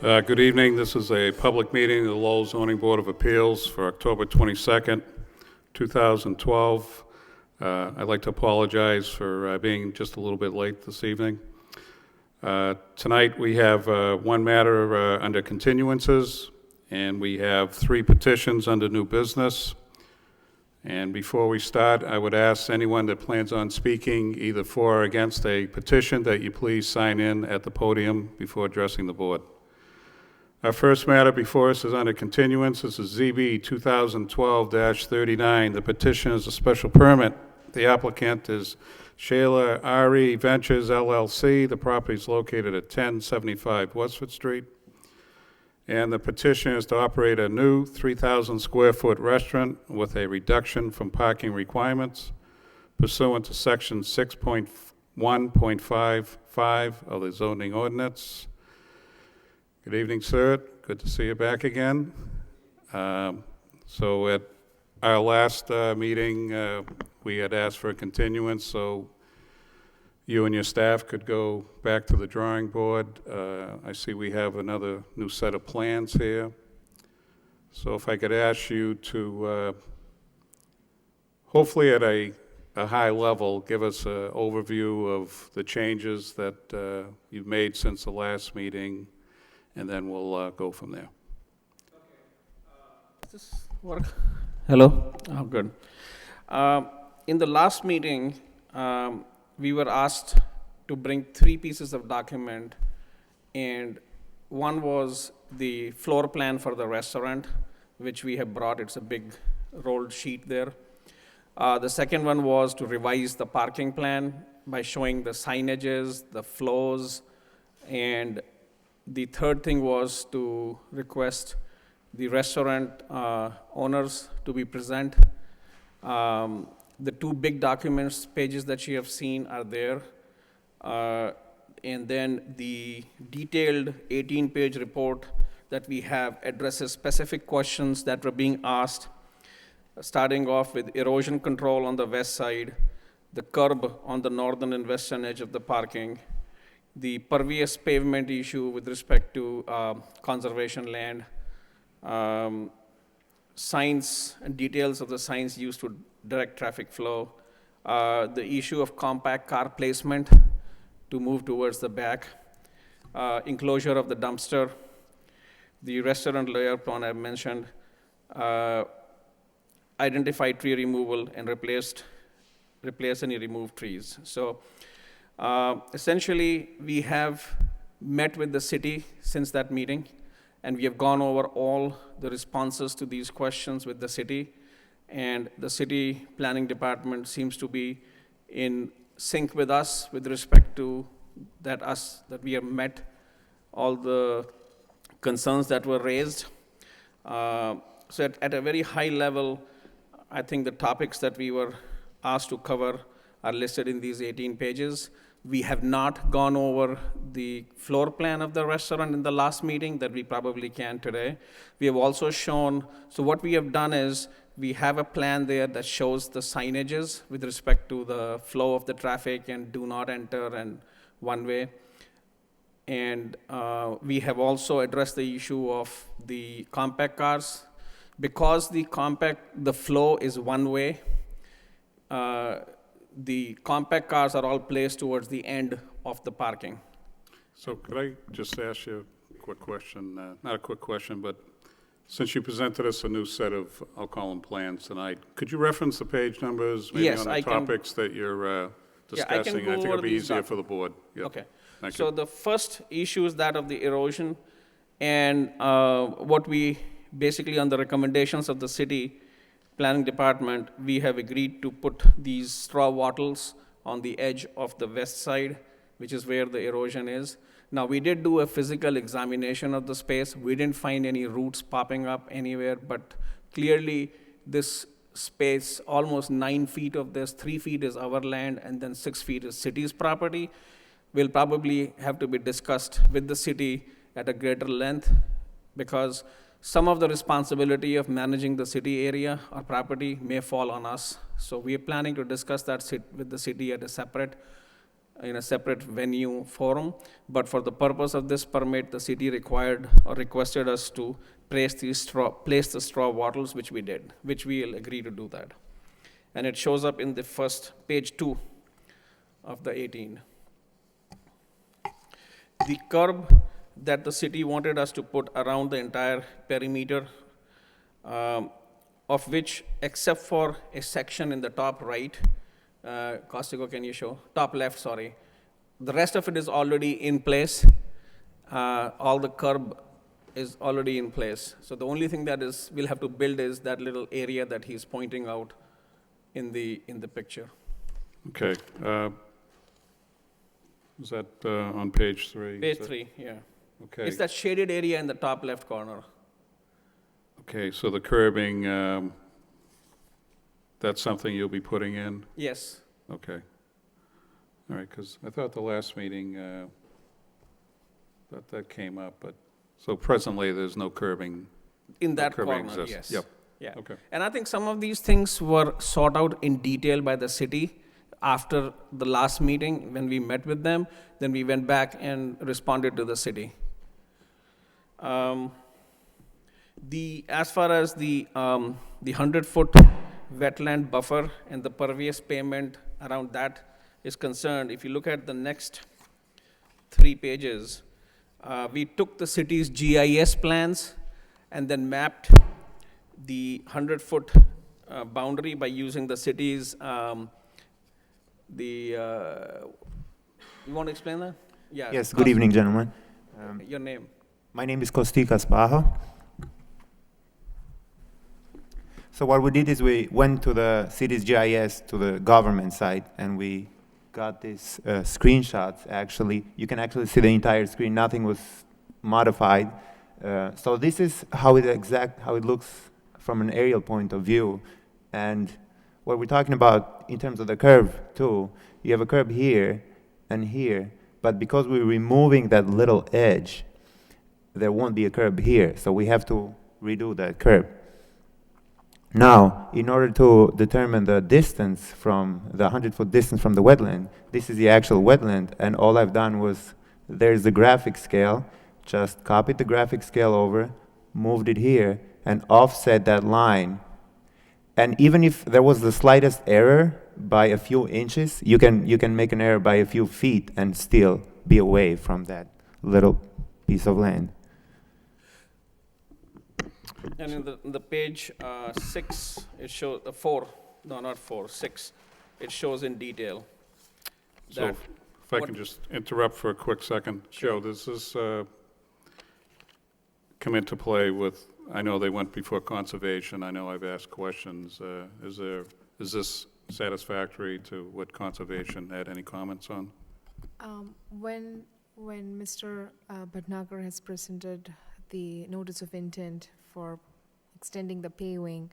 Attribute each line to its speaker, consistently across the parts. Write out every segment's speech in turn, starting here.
Speaker 1: Good evening. This is a public meeting of the Lowell Zoning Board of Appeals for October 22nd, 2012. I'd like to apologize for being just a little bit late this evening. Tonight we have one matter under continuances, and we have 3 petitions under new business. And before we start, I would ask anyone that plans on speaking either for or against a petition that you please sign in at the podium before addressing the board. Our first matter before us is under continuance. This is ZB 2012-39. The petition is a special permit. The applicant is Shayla RE Ventures LLC. The property is located at 1075 Westford Street. And the petition is to operate a new 3,000 square foot restaurant with a reduction from parking requirements pursuant to section 6.1.55 of the zoning ordinance. Good evening, sir. Good to see you back again. So at our last meeting, we had asked for a continuance so you and your staff could go back to the drawing board. I see we have another new set of plans here. So if I could ask you to, hopefully at a high level, give us an overview of the changes that you've made since the last meeting, and then we'll go from there.
Speaker 2: Does this work? Hello? Oh, good. In the last meeting, we were asked to bring 3 pieces of document, and one was the floor plan for the restaurant, which we have brought. It's a big rolled sheet there. The second one was to revise the parking plan by showing the signages, the flows, and the third thing was to request the restaurant owners to be present. The 2 big documents pages that you have seen are there. And then the detailed 18-page report that we have addresses specific questions that were being asked, starting off with erosion control on the west side, the curb on the northern and western edge of the parking, the pervious pavement issue with respect to conservation land, signs and details of the signs used to direct traffic flow, the issue of compact car placement to move towards the back, enclosure of the dumpster, the restaurant layout plan I mentioned, identify tree removal and replace any removed trees. So essentially, we have met with the city since that meeting, and we have gone over all the responses to these questions with the city, and the city planning department seems to be in sync with us with respect to that we have met all the concerns that were raised. So at a very high level, I think the topics that we were asked to cover are listed in these 18 pages. We have not gone over the floor plan of the restaurant in the last meeting that we probably can today. We have also shown, so what we have done is we have a plan there that shows the signages with respect to the flow of the traffic and do not enter and one way. And we have also addressed the issue of the compact cars. Because the flow is one way, the compact cars are all placed towards the end of the parking.
Speaker 1: So could I just ask you a quick question? Not a quick question, but since you presented us a new set of, I'll call them plans tonight, could you reference the page numbers maybe
Speaker 2: Yes,
Speaker 1: on the
Speaker 2: I can.
Speaker 1: Topics that you're discussing?
Speaker 2: Yeah, I can go
Speaker 1: think
Speaker 2: over
Speaker 1: it'll be
Speaker 2: these
Speaker 1: easier for the board. Yep.
Speaker 2: Okay.
Speaker 1: Thank
Speaker 2: So
Speaker 1: you.
Speaker 2: the first issue is that of the erosion, and what we basically, on the recommendations of the city planning department, we have agreed to put these straw wattles on the edge of the west side, which is where the erosion is. Now, we did do a physical examination of the space. We didn't find any roots popping up anywhere, but clearly this space, almost 9 feet of this, 3 feet is our land, and then 6 feet is city's property, will probably have to be discussed with the city at a greater length, because some of the responsibility of managing the city area or property may fall on us. So we are planning to discuss that with the city at a separate in a separate venue forum, but for the purpose of this permit, the city required or requested us to place the straw bottles, which we did, which we will agree to do that. And it shows up in the first page 2 of the 18. The curb that the city wanted us to put around the entire perimeter, of which, except for a section in the top right, Costigo, can you show? Top left, sorry. The rest of it is already in place. All the curb is already in place. So the only thing that we'll have to build is that little area that he's pointing out in the picture.
Speaker 1: Okay. Is that on page 3?
Speaker 2: Page 3, yeah.
Speaker 1: Okay.
Speaker 2: It's that shaded area in the top left corner.
Speaker 1: Okay, so the curbing, that's something you'll be putting in?
Speaker 2: Yes.
Speaker 1: Okay. All right, because I thought the last meeting, that came up, but, so presently, there's no curbing?
Speaker 2: In that
Speaker 1: curbing
Speaker 2: corner,
Speaker 1: exists.
Speaker 2: yes.
Speaker 1: Yep.
Speaker 2: Yeah.
Speaker 1: Okay.
Speaker 2: And I think some of these things were sought out in detail by the city after the last meeting when we met with them. Then we went back and responded to the city. As far as the 100-foot wetland buffer and the pervious pavement around that is concerned, if you look at the next 3 pages, we took the city's GIS plans and then mapped the 100-foot boundary by using the city's, you want to explain that? Yeah.
Speaker 3: Yes, good evening, gentlemen.
Speaker 2: Your name?
Speaker 3: My name is Kostika Spaha. So what we did is we went to the city's GIS, to the government site, and we got these screenshots, actually. You can actually see the entire screen. Nothing was modified. So this is how it looks from an aerial point of view. And what we're talking about in terms of the curve, too, you have a curve here and here, but because we're removing that little edge, there won't be a curb here, so we have to redo that curb. Now, in order to determine the distance from the 100-foot distance from the wetland, this is the actual wetland, and all I've done was, there's the graphic scale, just copied the graphic scale over, moved it here, and offset that line. And even if there was the slightest error by a few inches, you can make an error by a few feet and still be away from that little piece of land.
Speaker 2: And in the page 6, it shows 4. No, not 4. 6. It shows in detail.
Speaker 1: So if I can just interrupt for a quick second.
Speaker 2: Sure.
Speaker 1: Joe, does this come into play with, I know they went before conservation, I know I've asked questions. Is this satisfactory to what conservation had any comments on?
Speaker 4: When Mr. Bhatnagar has presented the notice of intent for extending the paving,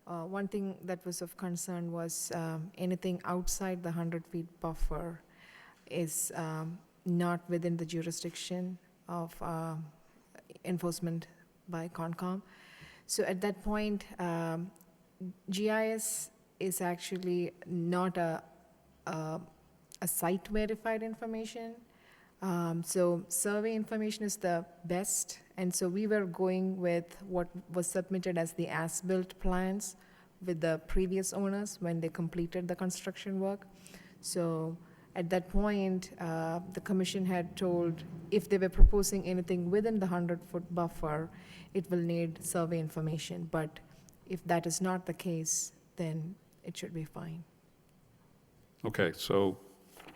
Speaker 4: one thing that was of concern was anything outside the 100-feet buffer is not within the jurisdiction of enforcement by Concom. So at that point, GIS is actually not a site verified information. So survey information is the best, and so we were going with what was submitted as the as-built plans with the previous owners when they completed the construction work. So at that point, the commission had told if they were proposing anything within the 100-foot buffer, it will need survey information. But if that is not the case, then it should be fine.
Speaker 1: Okay, so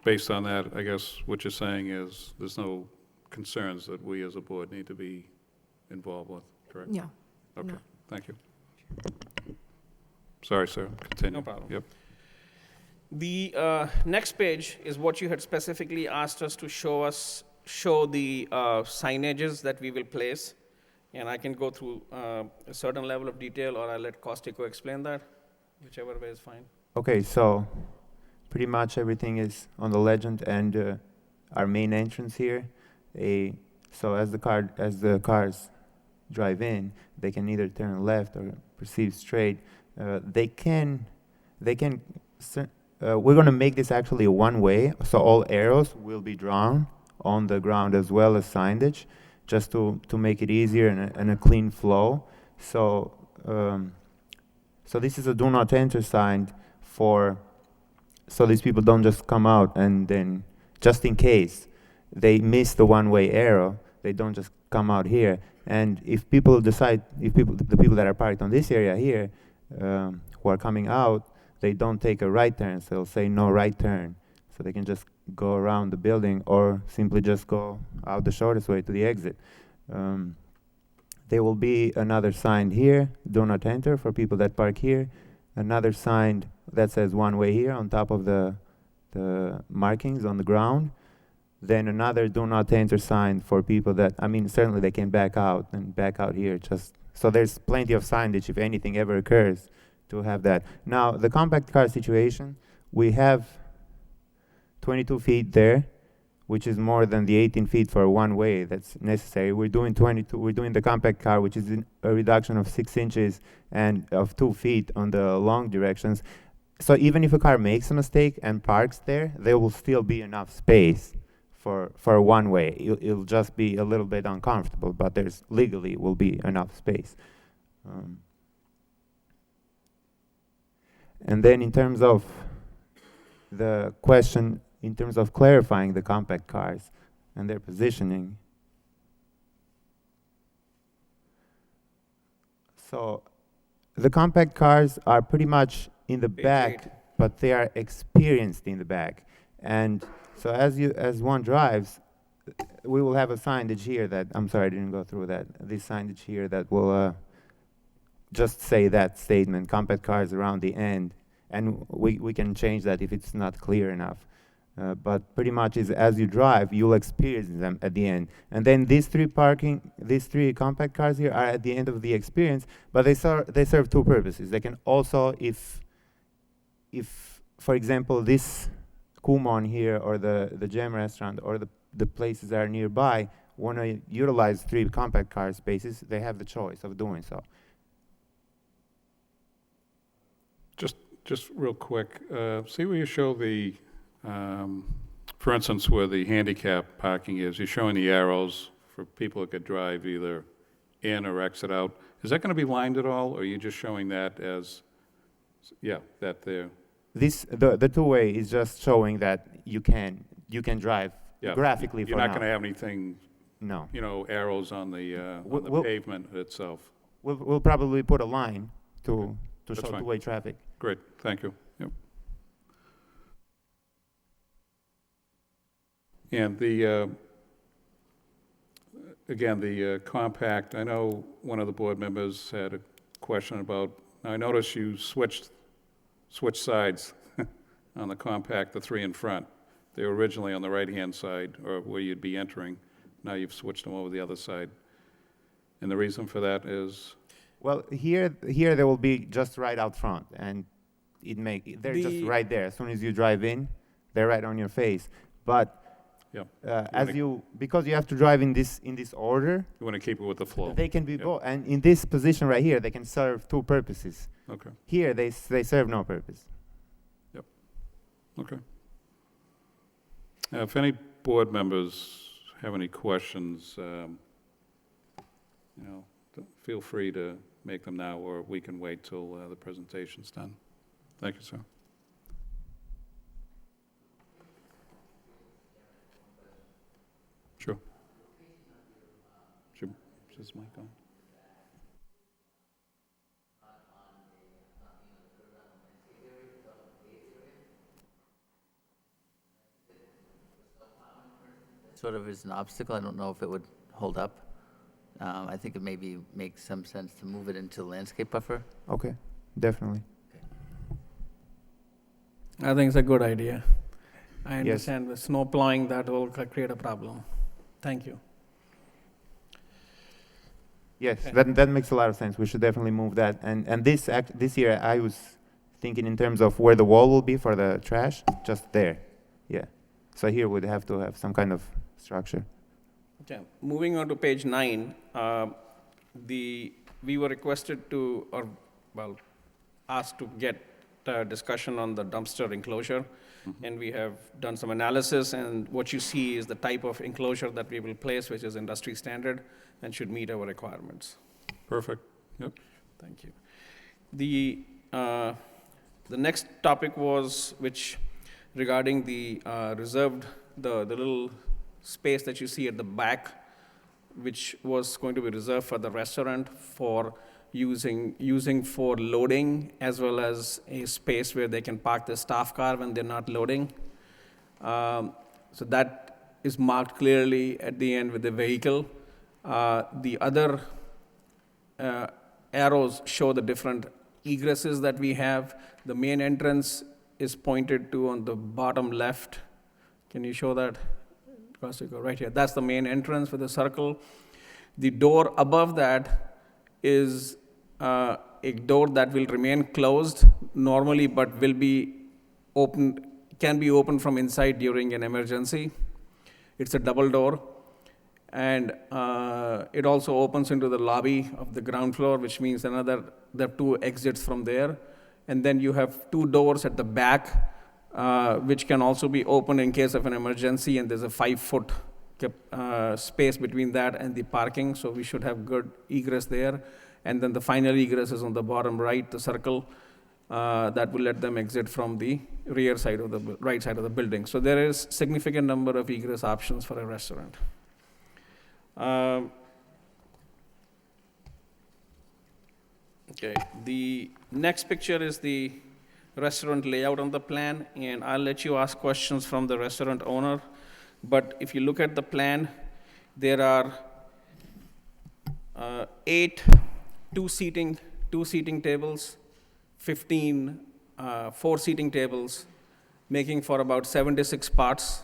Speaker 1: based on that, I guess what you're saying is there's no concerns that we as a board need to be involved with, correct?
Speaker 4: No.
Speaker 1: Okay,
Speaker 4: no.
Speaker 1: thank you. Sorry, sir, continue.
Speaker 2: No problem.
Speaker 1: Yep.
Speaker 2: The next page is what you had specifically asked us to show the signages that we will place. And I can go through a certain level of detail, or I'll let Costico explain that, whichever way is fine.
Speaker 3: Okay, so pretty much everything is on the legend and our main entrance here. So as the cars drive in, they can either turn left or proceed straight. They can we're going to make this actually a one-way, so all arrows will be drawn on the ground as well as signage, just to make it easier and a clean flow. So, so this is a do not enter sign so these people don't just come out and then, just in case they miss the one-way arrow, they don't just come out here. And if people decide, the people that are parked on this area here, who are coming out, they don't take a right turn, so they'll say no right turn. So they can just go around the building or simply just go out the shortest way to the exit. There will be another sign here, do not enter, for people that park here. Another sign that says one way here on top of the markings on the ground. Then another do not enter sign for people that, I mean, certainly they can back out and back out here. Just so there's plenty of signage if anything ever occurs to have that. Now, the compact car situation, we have 22 feet there, which is more than the 18 feet for one way that's necessary. We're doing 22, we're doing the compact car, which is a reduction of 6 inches and of 2 feet on the long directions. So even if a car makes a mistake and parks there, there will still be enough space for one way. It'll just be a little bit uncomfortable, but there's legally will be enough space. And then in terms of the question, in terms of clarifying the compact cars and their positioning. So the compact cars are pretty much in the back, but they are experienced in the back. And so as one drives, we will have a signage here that, I'm sorry, I didn't go through that. This signage here that will just say that statement, compact cars around the end. And we can change that if it's not clear enough. But pretty much is as you drive, you'll experience them at the end. And then these three compact cars here are at the end of the experience, but they serve two purposes. They can also, if for example, this Kumon here or the Gem restaurant or the places that are nearby want to utilize 3 compact car spaces, they have the choice of doing so.
Speaker 1: Just real quick, see where you show the, for instance, where the handicap parking is, you're showing the arrows for people that could drive either in or exit out. Is that going to be lined at all, or are you just showing that as, yeah, that there?
Speaker 3: The two-way is just showing that you can drive graphically.
Speaker 1: You're not going to have anything,
Speaker 3: no,
Speaker 1: arrows on the pavement itself.
Speaker 3: We'll probably put a line to
Speaker 1: That's
Speaker 3: show
Speaker 1: fine.
Speaker 3: two-way traffic.
Speaker 1: Great, thank you. Yep. And again, the compact, I know one of the board members had a question about, I noticed you switched sides on the compact, the 3 in front. They were originally on the right-hand side, or where you'd be entering. Now you've switched them over the other side. And the reason for that is?
Speaker 3: Well, here they will be just right out front, and they're just right there. As soon as you drive in, they're right on your face. But because you have to drive in this order,
Speaker 1: You want to keep it with the flow.
Speaker 3: they can be both. And in this position right here, they can serve 2 purposes.
Speaker 1: Okay.
Speaker 3: Here they serve no purpose.
Speaker 1: Yep. Okay. If any board members have any questions, feel free to make them now, or we can wait till the presentation's done. Thank you, sir. Sure. Is this mic on?
Speaker 5: Sort of is an obstacle. I don't know if it would hold up. I think it maybe makes some sense to move it into the landscape buffer.
Speaker 3: Okay, definitely.
Speaker 2: I think it's a good idea. I
Speaker 3: Yes.
Speaker 2: understand the snow plowing, that will create a problem. Thank you.
Speaker 3: Yes,
Speaker 2: Okay.
Speaker 3: that makes a lot of sense. We should definitely move that. And this year, I was thinking in terms of where the wall will be for the trash, just there. Yeah. So here we'd have to have some kind of structure.
Speaker 2: Okay, moving on to page 9, we were requested to, asked to get discussion on the dumpster enclosure, and we have done some analysis, and what you see is the type of enclosure that we will place, which is industry standard and should meet our requirements.
Speaker 1: Perfect. Yep.
Speaker 2: Thank you. The next topic was regarding the reserved, the little space that you see at the back, which was going to be reserved for the restaurant for using for loading, as well as a space where they can park their staff car when they're not loading. So that is marked clearly at the end with the vehicle. The other arrows show the different egresses that we have. The main entrance is pointed to on the bottom left. Can you show that? Right here. That's the main entrance with the circle. The door above that is a door that will remain closed normally, but will be opened, can be opened from inside during an emergency. It's a double door. And it also opens into the lobby of the ground floor, which means there are 2 exits from there. And then you have 2 doors at the back, which can also be opened in case of an emergency, and there's a 5-foot space between that and the parking, so we should have good egress there. And then the final egress is on the bottom right, the circle, that will let them exit from the rear side of the right side of the building. So there is significant number of egress options for a restaurant. Okay, the next picture is the restaurant layout on the plan, and I'll let you ask questions from the restaurant owner. But if you look at the plan, there are 8 two-seating tables, 15 4-seating tables, making for about 76 spots.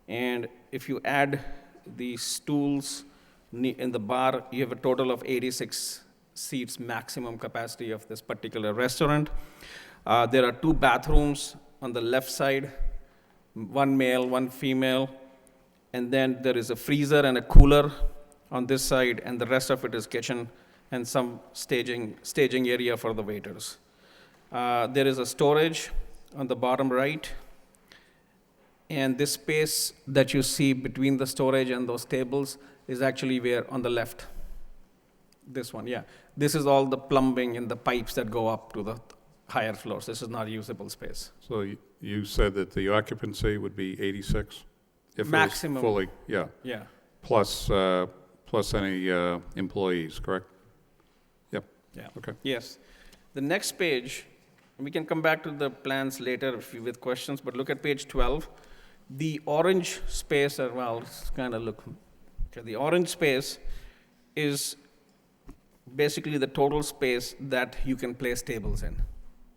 Speaker 2: And if you add the stools in the bar, you have a total of 86 seats maximum capacity of this particular restaurant. There are 2 bathrooms on the left side, 1 male, 1 female, and then there is a freezer and a cooler on this side, and the rest of it is kitchen and some staging area for the waiters. There is a storage on the bottom right, and this space that you see between the storage and those tables is actually where on the left. This one, yeah. This is all the plumbing and the pipes that go up to the higher floors. This is not usable space.
Speaker 1: So you said that the occupancy would be 86? If
Speaker 2: Maximum.
Speaker 1: It was fully, yeah.
Speaker 2: Yeah.
Speaker 1: Plus any employees, correct? Yep.
Speaker 2: Yeah.
Speaker 1: Okay.
Speaker 2: Yes. The next page, we can come back to the plans later with questions, but look at page 12. The orange space, it's kind of look, okay, the orange space is basically the total space that you can place tables in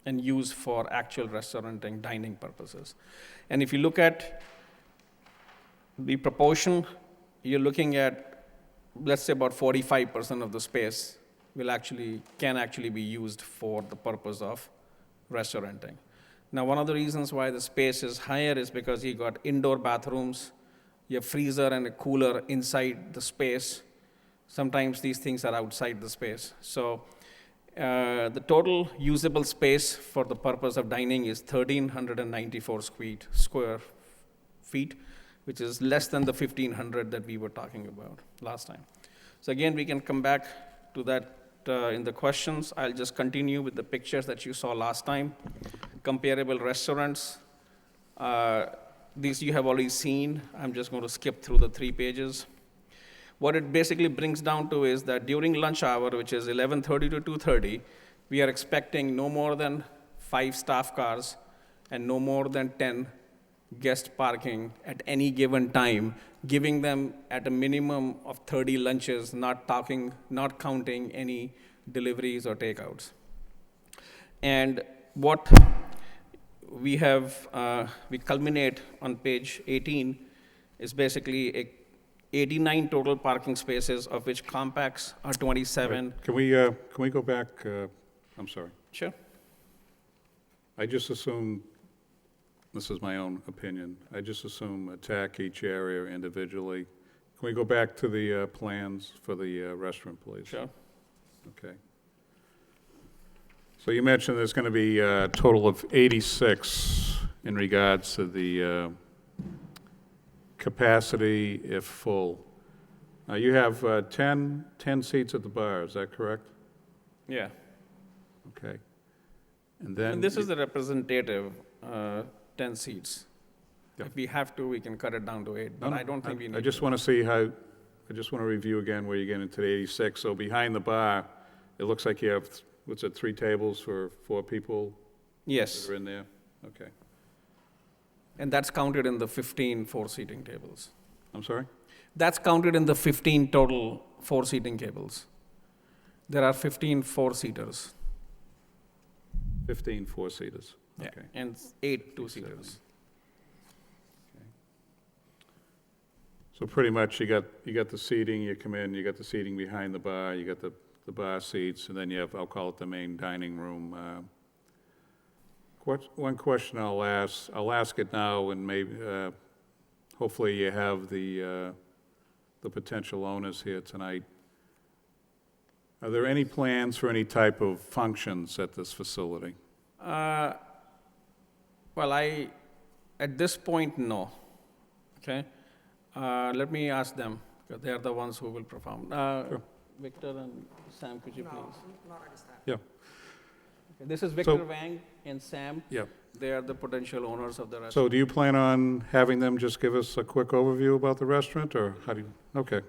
Speaker 2: and use for actual restaurant and dining purposes. And if you look at the proportion, you're looking at, let's say, about 45% of the space can actually be used for the purpose of restauranting. Now, one of the reasons why the space is higher is because you got indoor bathrooms, you have freezer and a cooler inside the space. Sometimes these things are outside the space. So the total usable space for the purpose of dining is 1,394 square feet, which is less than the 1,500 that we were talking about last time. So again, we can come back to that in the questions. I'll just continue with the pictures that you saw last time. Comparable restaurants. These you have already seen. I'm just going to skip through the 3 pages. What it basically brings down to is that during lunch hour, which is 11:30 to 2:30, we are expecting no more than 5 staff cars and no more than 10 guest parking at any given time, giving them at a minimum of 30 lunches, not counting any deliveries or takeouts. And what we have, we culminate on page 18 is basically 89 total parking spaces, of which compacts are 27.
Speaker 1: Can we go back? I'm sorry.
Speaker 2: Sure.
Speaker 1: I just assume, this is my own opinion, I just assume attack each area individually. Can we go back to the plans for the restaurant, please?
Speaker 2: Sure.
Speaker 1: Okay. So you mentioned there's going to be a total of 86 in regards to the capacity if full. You have 10 seats at the bar, is that correct?
Speaker 2: Yeah.
Speaker 1: Okay. And then...
Speaker 2: And this is the representative, 10 seats.
Speaker 1: Yeah.
Speaker 2: If we have to, we can cut it down to 8, but I don't think we need
Speaker 1: I just
Speaker 2: to.
Speaker 1: want to see how, I just want to review again where you get into the 86. So behind the bar, it looks like you have, what's it, 3 tables for 4 people
Speaker 2: Yes,
Speaker 1: that are in there? Okay.
Speaker 2: and that's counted in the 15 4-seating tables.
Speaker 1: I'm sorry?
Speaker 2: That's counted in the 15 total 4-seating tables. There are 15 4-seaters.
Speaker 1: 15 4-seaters.
Speaker 2: Yeah,
Speaker 1: Okay.
Speaker 2: and 8 2-seaters.
Speaker 1: So pretty much you got the seating, you come in, you got the seating behind the bar, you got the bar seats, and then you have, I'll call it the main dining room. One question I'll ask it now, and maybe, hopefully you have the potential owners here tonight. Are there any plans for any type of functions at this facility?
Speaker 2: Well, at this point, no. Okay? Let me ask them, because they are the ones who will perform.
Speaker 1: Sure.
Speaker 2: Victor and Sam, could you please?
Speaker 1: Yeah,
Speaker 2: Okay, this is Victor Wang and Sam.
Speaker 1: yeah.
Speaker 2: They are the potential owners of the
Speaker 1: So
Speaker 2: restaurant.
Speaker 1: do you plan on having them just give us a quick overview about the restaurant, or how do you, okay.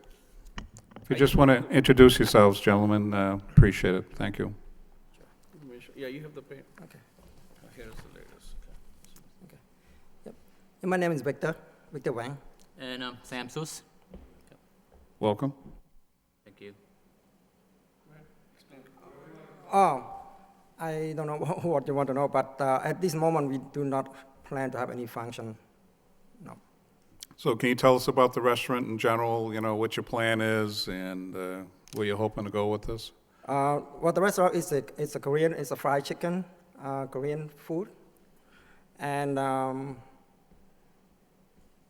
Speaker 1: If you just want to introduce yourselves, gentlemen, appreciate it, thank you.
Speaker 2: Yeah, you have the pay.
Speaker 6: Okay.
Speaker 2: Here's the latest.
Speaker 6: My name is Victor Wang.
Speaker 5: And Sam Sus.
Speaker 1: Welcome.
Speaker 5: Thank you.
Speaker 6: I don't know what you want to know, but at this moment, we do not plan to have any function. No.
Speaker 1: So can you tell us about the restaurant in general, you know, what your plan is, and where you're hoping to go with this?
Speaker 6: Well, the restaurant is a Korean, it's a fried chicken, Korean food, and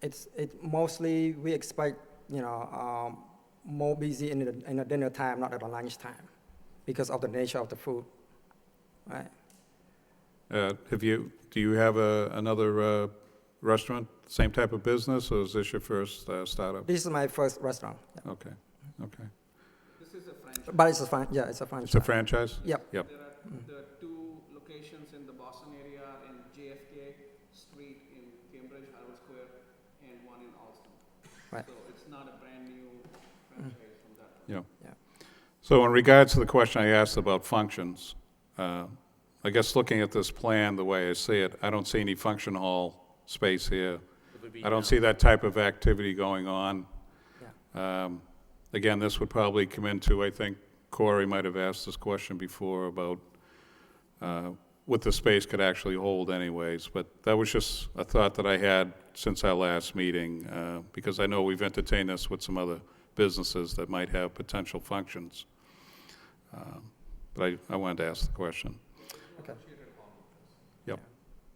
Speaker 6: it mostly we expect more busy in the dinner time, not at the lunch time, because of the nature of the food, right?
Speaker 1: Do you have another restaurant, same type of business, or is this your first startup?
Speaker 6: This is my first restaurant, yeah.
Speaker 1: Okay, okay.
Speaker 2: This is a franchise.
Speaker 6: But it's a franchise.
Speaker 1: It's a franchise?
Speaker 6: Yep.
Speaker 1: Yep.
Speaker 2: There are 2 locations in the Boston area, in JFK Street in Cambridge, Harvard Square, and one in Alston.
Speaker 6: Right.
Speaker 2: So it's not a brand new franchise from that.
Speaker 1: Yeah.
Speaker 6: Yeah.
Speaker 1: So in regards to the question I asked about functions, I guess looking at this plan, the way I see it, I don't see any function hall space here. I don't see that type of activity going on.
Speaker 6: Yeah.
Speaker 1: Again, this would probably come into, I think Corey might have asked this question before about what the space could actually hold anyways, but that was just a thought that I had since our last meeting, because I know we've entertained this with some other businesses that might have potential functions. But I wanted to ask the question.
Speaker 6: Okay.
Speaker 1: Yep,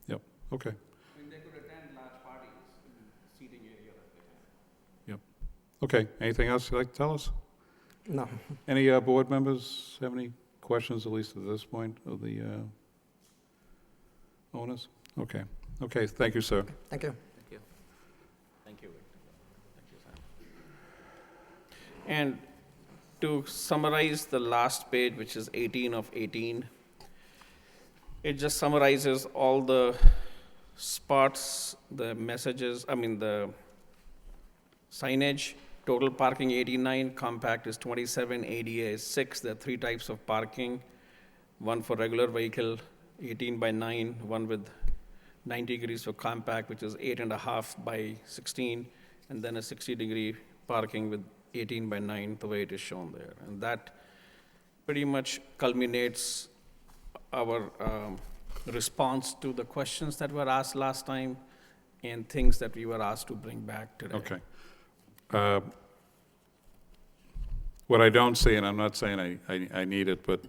Speaker 1: yep, okay,
Speaker 2: I mean, they could attend large parties in the seating area that they have.
Speaker 1: yep. Okay, anything else you'd like to tell us?
Speaker 6: No.
Speaker 1: Any board members have any questions, at least at this point, of the owners? Okay, okay, thank you, sir.
Speaker 6: Thank you.
Speaker 5: Thank you.
Speaker 2: Thank you, Victor. Thank you, Sam. And to summarize the last page, which is 18 of 18, it just summarizes all the spots, the messages, the signage. Total parking 89, compact is 27, ADA is 6. There are 3 types of parking. One for regular vehicle, 18 by 9, one with 90 degrees for compact, which is 8.5 by 16, and then a 60-degree parking with 18 by 9, the way it is shown there. And that pretty much culminates our response to the questions that were asked last time and things that we were asked to bring back today.
Speaker 1: Okay. What I don't see, and I'm not saying I need it, but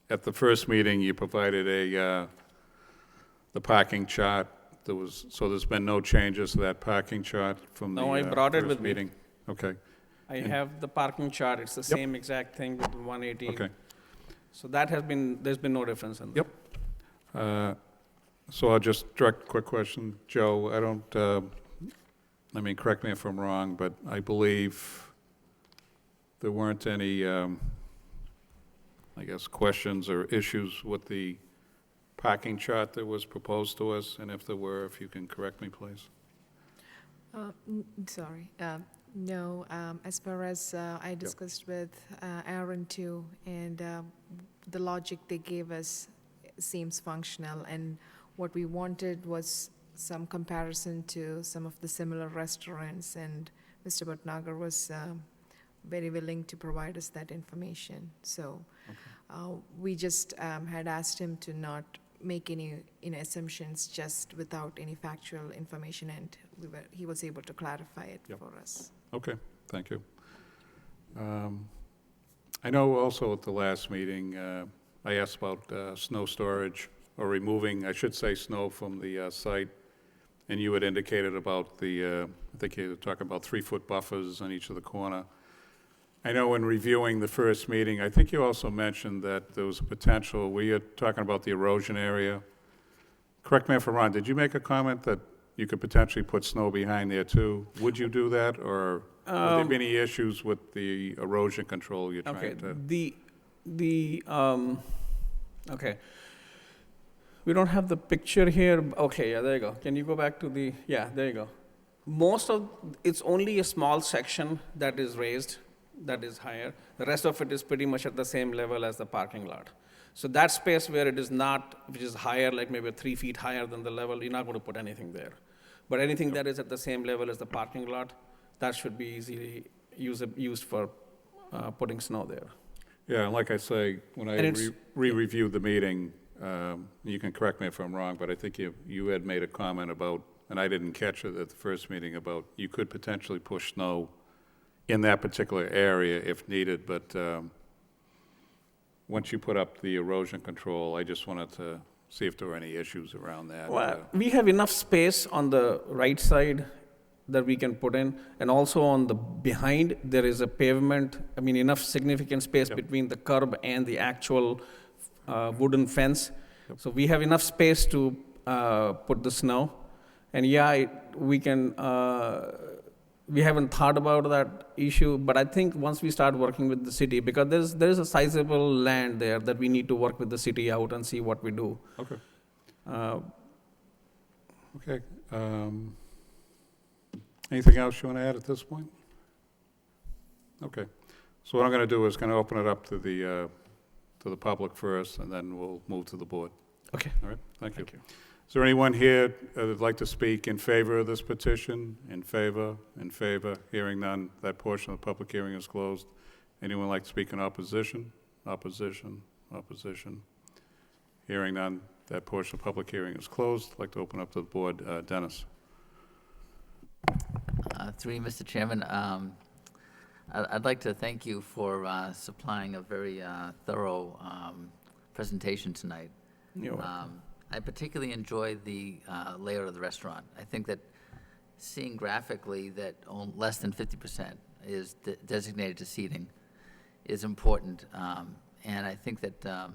Speaker 1: at the first meeting, you provided the parking chart. So there's been no changes to that parking chart from the
Speaker 2: No, I brought it
Speaker 1: first
Speaker 2: with me.
Speaker 1: meeting? Okay,
Speaker 2: I have the parking chart, it's the same exact thing with 118.
Speaker 1: okay.
Speaker 2: So there's been no difference in that.
Speaker 1: Yep. So I'll just direct a quick question. Joe, I don't, I mean, correct me if I'm wrong, but I believe there weren't any, I guess, questions or issues with the parking chart that was proposed to us, and if there were, if you can correct me, please.
Speaker 4: Sorry. No, as far as I discussed with Aaron too, and the logic they gave us seems functional, and what we wanted was some comparison to some of the similar restaurants, and Mr. Bhatnagar was very willing to provide us that information. So we just had asked him to not make any assumptions just without any factual information, and he was able to clarify it
Speaker 1: Yep.
Speaker 4: for us.
Speaker 1: Okay, thank you. I know also at the last meeting, I asked about snow storage, or removing, I should say, snow from the site, and you had indicated about I think you were talking about 3-foot buffers on each of the corner. I know in reviewing the first meeting, I think you also mentioned that there was a potential, were you talking about the erosion area? Correct me if I'm wrong, did you make a comment that you could potentially put snow behind there too? Would you do that, or would there be any issues with the erosion control you're
Speaker 2: Okay,
Speaker 1: trying to?
Speaker 2: Okay. We don't have the picture here. Okay, yeah, there you go. Can you go back to yeah, there you go. It's only a small section that is raised, that is higher. The rest of it is pretty much at the same level as the parking lot. So that space where it is not, which is higher, like maybe 3 feet higher than the level, you're not going to put anything there. But anything that is at the same level as the parking lot, that should be easily used for putting snow there.
Speaker 1: Yeah, and like I say, when I
Speaker 2: And it's-
Speaker 1: re-reviewed the meeting, you can correct me if I'm wrong, but I think you had made a comment about, and I didn't catch it at the first meeting, about you could potentially push snow in that particular area if needed, but once you put up the erosion control, I just wanted to see if there were any issues around that.
Speaker 2: Well, we have enough space on the right side that we can put in, and also on the behind, there is a pavement, I mean, enough significant space
Speaker 1: Yep.
Speaker 2: between the curb and the actual wooden fence.
Speaker 1: Yep.
Speaker 2: So we have enough space to put the snow. And yeah, we haven't thought about that issue, but I think once we start working with the city, because there is a sizable land there that we need to work with the city out and see what we do.
Speaker 1: Okay.
Speaker 2: Uh,
Speaker 1: Okay. Anything else you want to add at this point? Okay. So what I'm going to do is going to open it up to the public first, and then we'll move to the board.
Speaker 2: Okay.
Speaker 1: All right? Thank you.
Speaker 2: Thank you.
Speaker 1: Is there anyone here that would like to speak in favor of this petition? In favor? In favor? Hearing none, that portion of the public hearing is closed. Anyone like to speak in opposition? Opposition? Opposition? Hearing none, that portion of the public hearing is closed. I'd like to open up to the board. Dennis?
Speaker 5: Through you, Mr. Chairman, I'd like to thank you for supplying a very thorough presentation tonight.
Speaker 2: You're welcome.
Speaker 5: I particularly enjoyed the layout of the restaurant. I think that seeing graphically that less than 50% is designated to seating is important. And I think that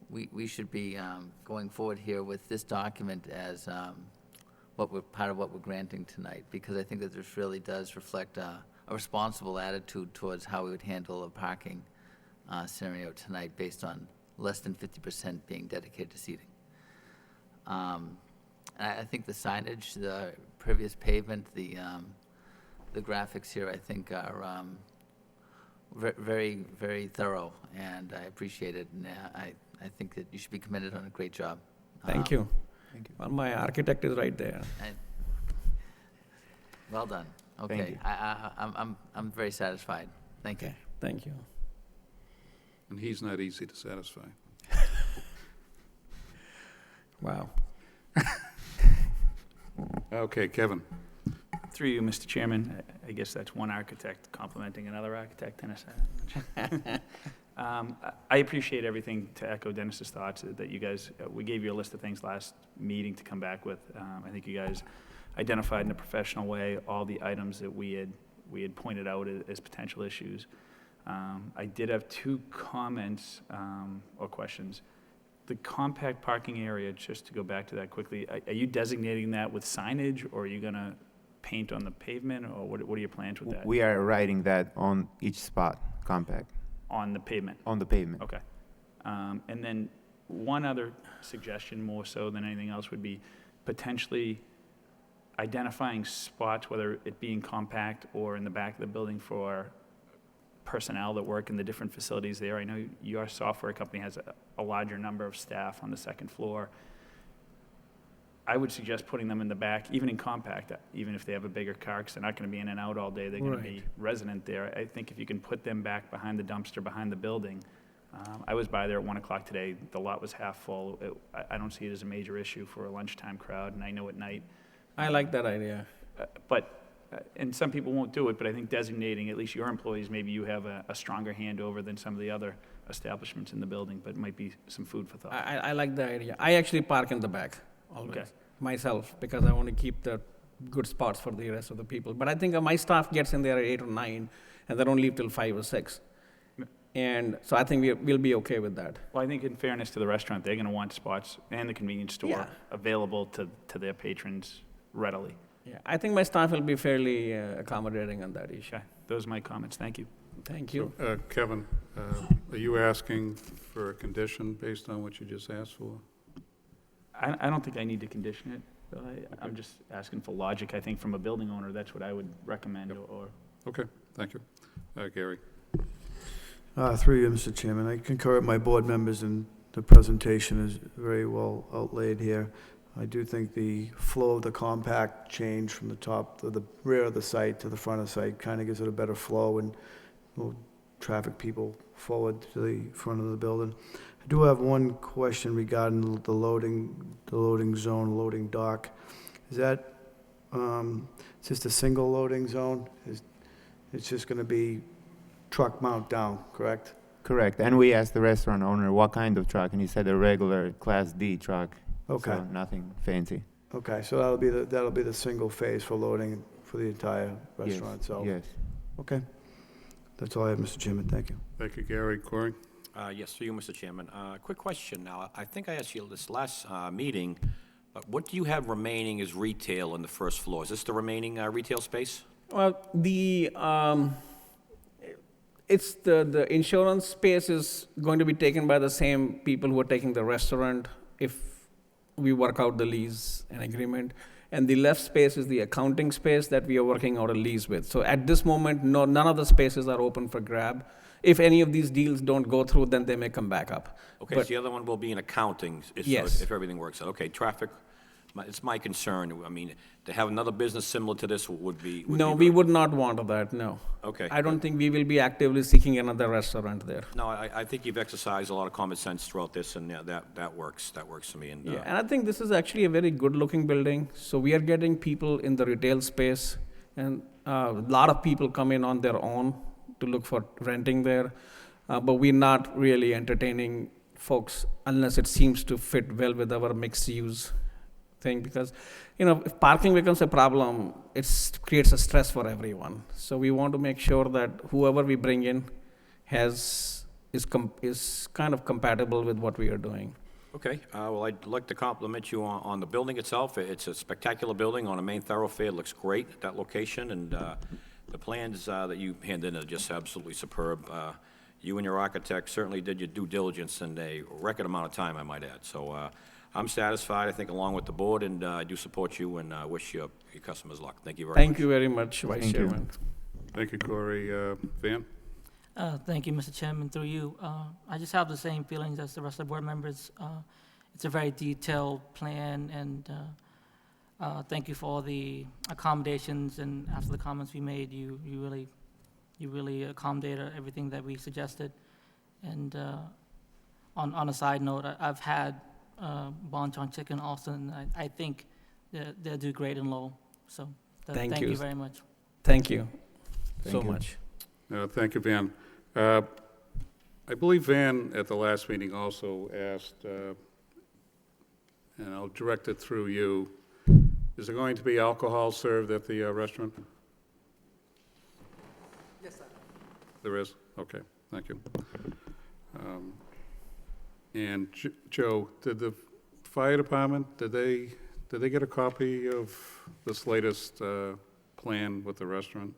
Speaker 5: we should be going forward here with this document as part of what we're granting tonight, because I think that this really does reflect a responsible attitude towards how we would handle a parking scenario tonight based on less than 50% being dedicated to seating. I think the signage, the previous pavement, the graphics here, I think are very, very thorough, and I appreciate it, and I think that you should be commended on a great job.
Speaker 2: Thank you.
Speaker 3: Thank you.
Speaker 2: Well, my architect is right there.
Speaker 5: Well done.
Speaker 3: Thank
Speaker 5: Okay,
Speaker 3: you.
Speaker 5: I'm very satisfied. Thank you.
Speaker 2: Okay, thank you.
Speaker 1: And he's not easy to satisfy.
Speaker 2: Wow.
Speaker 1: Okay, Kevin?
Speaker 7: Through you, Mr. Chairman, I guess that's one architect complimenting another architect in a sense. I appreciate everything, to echo Dennis's thoughts, that you guys, we gave you a list of things last meeting to come back with. I think you guys identified in a professional way all the items that we had pointed out as potential issues. I did have two comments or questions. The compact parking area, just to go back to that quickly, are you designating that with signage, or are you going to paint on the pavement, or what are your plans with that?
Speaker 3: We are writing that on each spot, compact,
Speaker 7: On the pavement?
Speaker 3: on the pavement.
Speaker 7: Okay. And then one other suggestion, more so than anything else, would be potentially identifying spots, whether it being compact or in the back of the building, for personnel that work in the different facilities there. I know your software company has a larger number of staff on the second floor. I would suggest putting them in the back, even in compact, even if they have a bigger car, because they're not going to be in and out all day. They're going to be resident there. I think if you can put them back behind the dumpster, behind the building. I was by there at 1 o'clock today. The lot was half full. I don't see it as a major issue for a lunchtime crowd, and I know at night.
Speaker 2: I like that idea.
Speaker 7: And some people won't do it, but I think designating at least your employees, maybe you have a stronger handover than some of the other establishments in the building, but it might be some food for thought.
Speaker 2: I like the idea. I actually park in the back always,
Speaker 7: Okay.
Speaker 2: myself, because I want to keep the good spots for the rest of the people. But I think my staff gets in there at 8 or 9, and they don't leave till 5 or 6.
Speaker 7: Yeah.
Speaker 2: And so I think we'll be okay with that.
Speaker 7: Well, I think in fairness to the restaurant, they're going to want spots and the convenience store
Speaker 2: Yeah.
Speaker 7: available to their patrons readily.
Speaker 2: Yeah, I think my staff will be fairly accommodating on that issue.
Speaker 7: Okay, those are my comments. Thank you.
Speaker 2: Thank you.
Speaker 1: So, Kevin, are you asking for a condition based on what you just asked for?
Speaker 7: I don't think I need to condition it. I'm just asking for logic. I think from a building owner, that's what I would recommend.
Speaker 1: Yep.
Speaker 7: Or
Speaker 1: Okay, thank you. Gary?
Speaker 8: Through you, Mr. Chairman, I concur with my board members, and the presentation is very well outlaid here. I do think the flow of the compact change from the top to the rear of the site to the front of the site kind of gives it a better flow and will traffic people forward to the front of the building. I do have one question regarding the loading zone, loading dock. Is that just a single loading zone? It's just going to be truck mount down, correct?
Speaker 3: Correct. And we asked the restaurant owner what kind of truck, and he said a regular Class D truck.
Speaker 8: Okay.
Speaker 3: So nothing fancy.
Speaker 8: Okay, so that'll be the single phase for loading for the entire restaurant itself?
Speaker 3: Yes.
Speaker 8: Okay. That's all I have, Mr. Chairman. Thank you.
Speaker 1: Thank you, Gary. Corey?
Speaker 9: Yes, through you, Mr. Chairman. Quick question. Now, I think I asked you this last meeting, but what do you have remaining as retail on the first floor? Is this the remaining retail space?
Speaker 2: Well, it's the insurance space is going to be taken by the same people who are taking the restaurant if we work out the lease and agreement. And the left space is the accounting space that we are working out a lease with. So at this moment, none of the spaces are open for grab. If any of these deals don't go through, then they may come back up.
Speaker 9: Okay,
Speaker 2: But-
Speaker 9: so the other one will be in accounting
Speaker 2: Yes.
Speaker 9: if everything works out. Okay, traffic, it's my concern. I mean, to have another business similar to this would be.
Speaker 2: No,
Speaker 9: be
Speaker 2: we
Speaker 9: very-
Speaker 2: would not want that, no.
Speaker 9: Okay.
Speaker 2: I don't think we will be actively seeking another restaurant there.
Speaker 9: No, I think you've exercised a lot of common sense throughout this, and yeah, that works. That works for me. And
Speaker 2: Yeah, and I think this is actually a very good-looking building. So we are getting people in the retail space, and a lot of people come in on their own to look for renting there. But we're not really entertaining folks unless it seems to fit well with our mixed-use thing. Because, if parking becomes a problem, it creates a stress for everyone. So we want to make sure that whoever we bring in is kind of compatible with what we are doing.
Speaker 9: Okay, well, I'd like to compliment you on the building itself. It's a spectacular building on a main thoroughfare. It looks great at that location, and the plans that you handed in are just absolutely superb. You and your architect certainly did your due diligence in a record amount of time, I might add. So I'm satisfied, I think, along with the board, and I do support you and wish your customers luck. Thank you very much.
Speaker 2: Thank you very much, Vice
Speaker 3: Thank you.
Speaker 2: Chairman.
Speaker 1: Thank you, Corey. Van?
Speaker 10: Thank you, Mr. Chairman, through you. I just have the same feelings as the rest of the board members. It's a very detailed plan, and thank you for all the accommodations, and after the comments we made, you really accommodated everything that we suggested. And on a side note, I've had Bonchon Chicken also, and I think they'll do great in Lowell. So
Speaker 2: Thank
Speaker 10: thank
Speaker 2: you.
Speaker 10: you very much.
Speaker 2: Thank you
Speaker 3: Thank
Speaker 2: so
Speaker 3: you.
Speaker 2: much.
Speaker 1: Thank you, Van. I believe Van, at the last meeting, also asked, and I'll direct it through you, is there going to be alcohol served at the restaurant?
Speaker 6: Yes, sir.
Speaker 1: There is? Okay, thank you. And Joe, did the fire department, did they get a copy of this latest plan with the restaurant?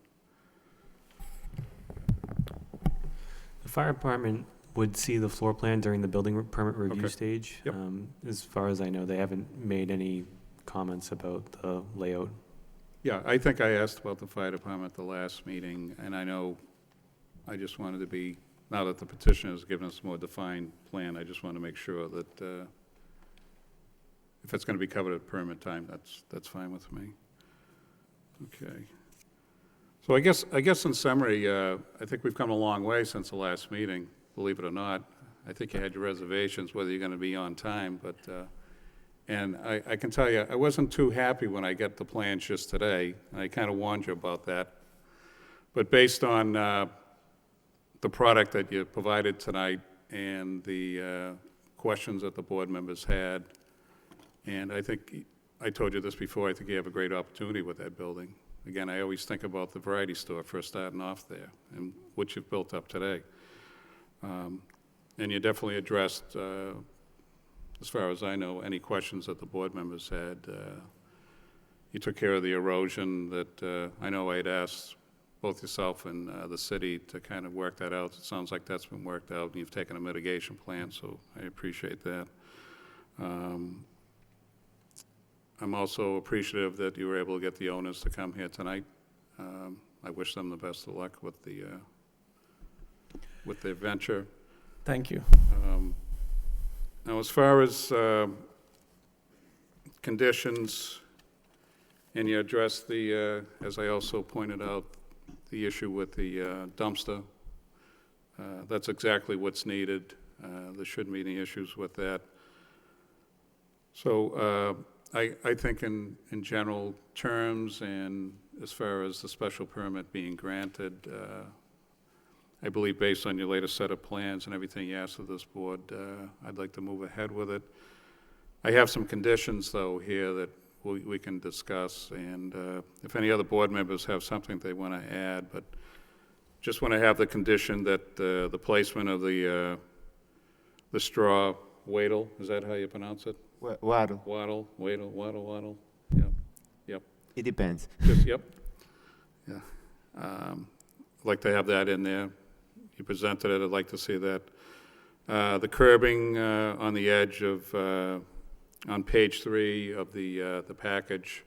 Speaker 11: The fire department would see the floor plan during the building permit review
Speaker 1: Okay.
Speaker 11: stage.
Speaker 1: Yep.
Speaker 11: As far as I know, they haven't made any comments about the layout.
Speaker 1: Yeah, I think I asked about the fire department at the last meeting, and I know, I just wanted to be, now that the petitioner has given us a more defined plan, I just want to make sure that if it's going to be covered at permit time, that's fine with me. Okay. So I guess in summary, I think we've come a long way since the last meeting, believe it or not. I think you had your reservations whether you're going to be on time, but, and I can tell you, I wasn't too happy when I got the plans just today, and I kind of warned you about that. But based on the product that you provided tonight and the questions that the board members had, and I think, I told you this before, I think you have a great opportunity with that building. Again, I always think about the variety store first starting off there, and what you've built up today. And you definitely addressed, as far as I know, any questions that the board members had. You took care of the erosion that I know I had asked both yourself and the city to kind of work that out. It sounds like that's been worked out, and you've taken a mitigation plan, so I appreciate that. I'm also appreciative that you were able to get the owners to come here tonight. I wish them the best of luck with their venture.
Speaker 2: Thank you.
Speaker 1: Now, as far as conditions, and you addressed the, as I also pointed out, the issue with the dumpster. That's exactly what's needed. There shouldn't be any issues with that. So I think in general terms, and as far as the special permit being granted, I believe based on your latest set of plans and everything you asked of this board, I'd like to move ahead with it. I have some conditions, though, here that we can discuss, and if any other board members have something they want to add, but just want to have the condition that the placement of the straw wattle, is that how you pronounce it?
Speaker 3: Waddle.
Speaker 1: Wattle. Yep.
Speaker 3: It depends.
Speaker 1: Just, yep. Yeah. I'd like to have that in there. You presented it, I'd like to see that. The curbing on the edge of, on page 3 of the package,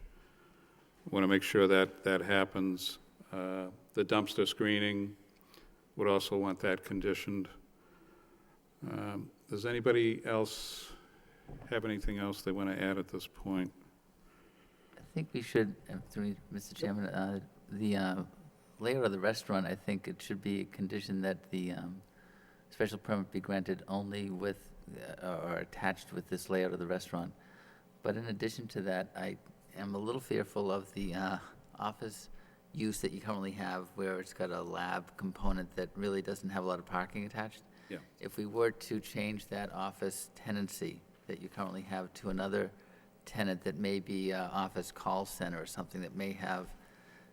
Speaker 1: want to make sure that that happens. The dumpster screening, would also want that conditioned. Does anybody else have anything else they want to add at this point?
Speaker 5: I think we should, through Mr. Chairman, the layout of the restaurant, I think it should be a condition that the special permit be granted only with, or attached with this layout of the restaurant. But in addition to that, I am a little fearful of the office use that you currently have, where it's got a lab component that really doesn't have a lot of parking attached.
Speaker 1: Yeah.
Speaker 5: If we were to change that office tenancy that you currently have to another tenant that may be an office call center or something that may have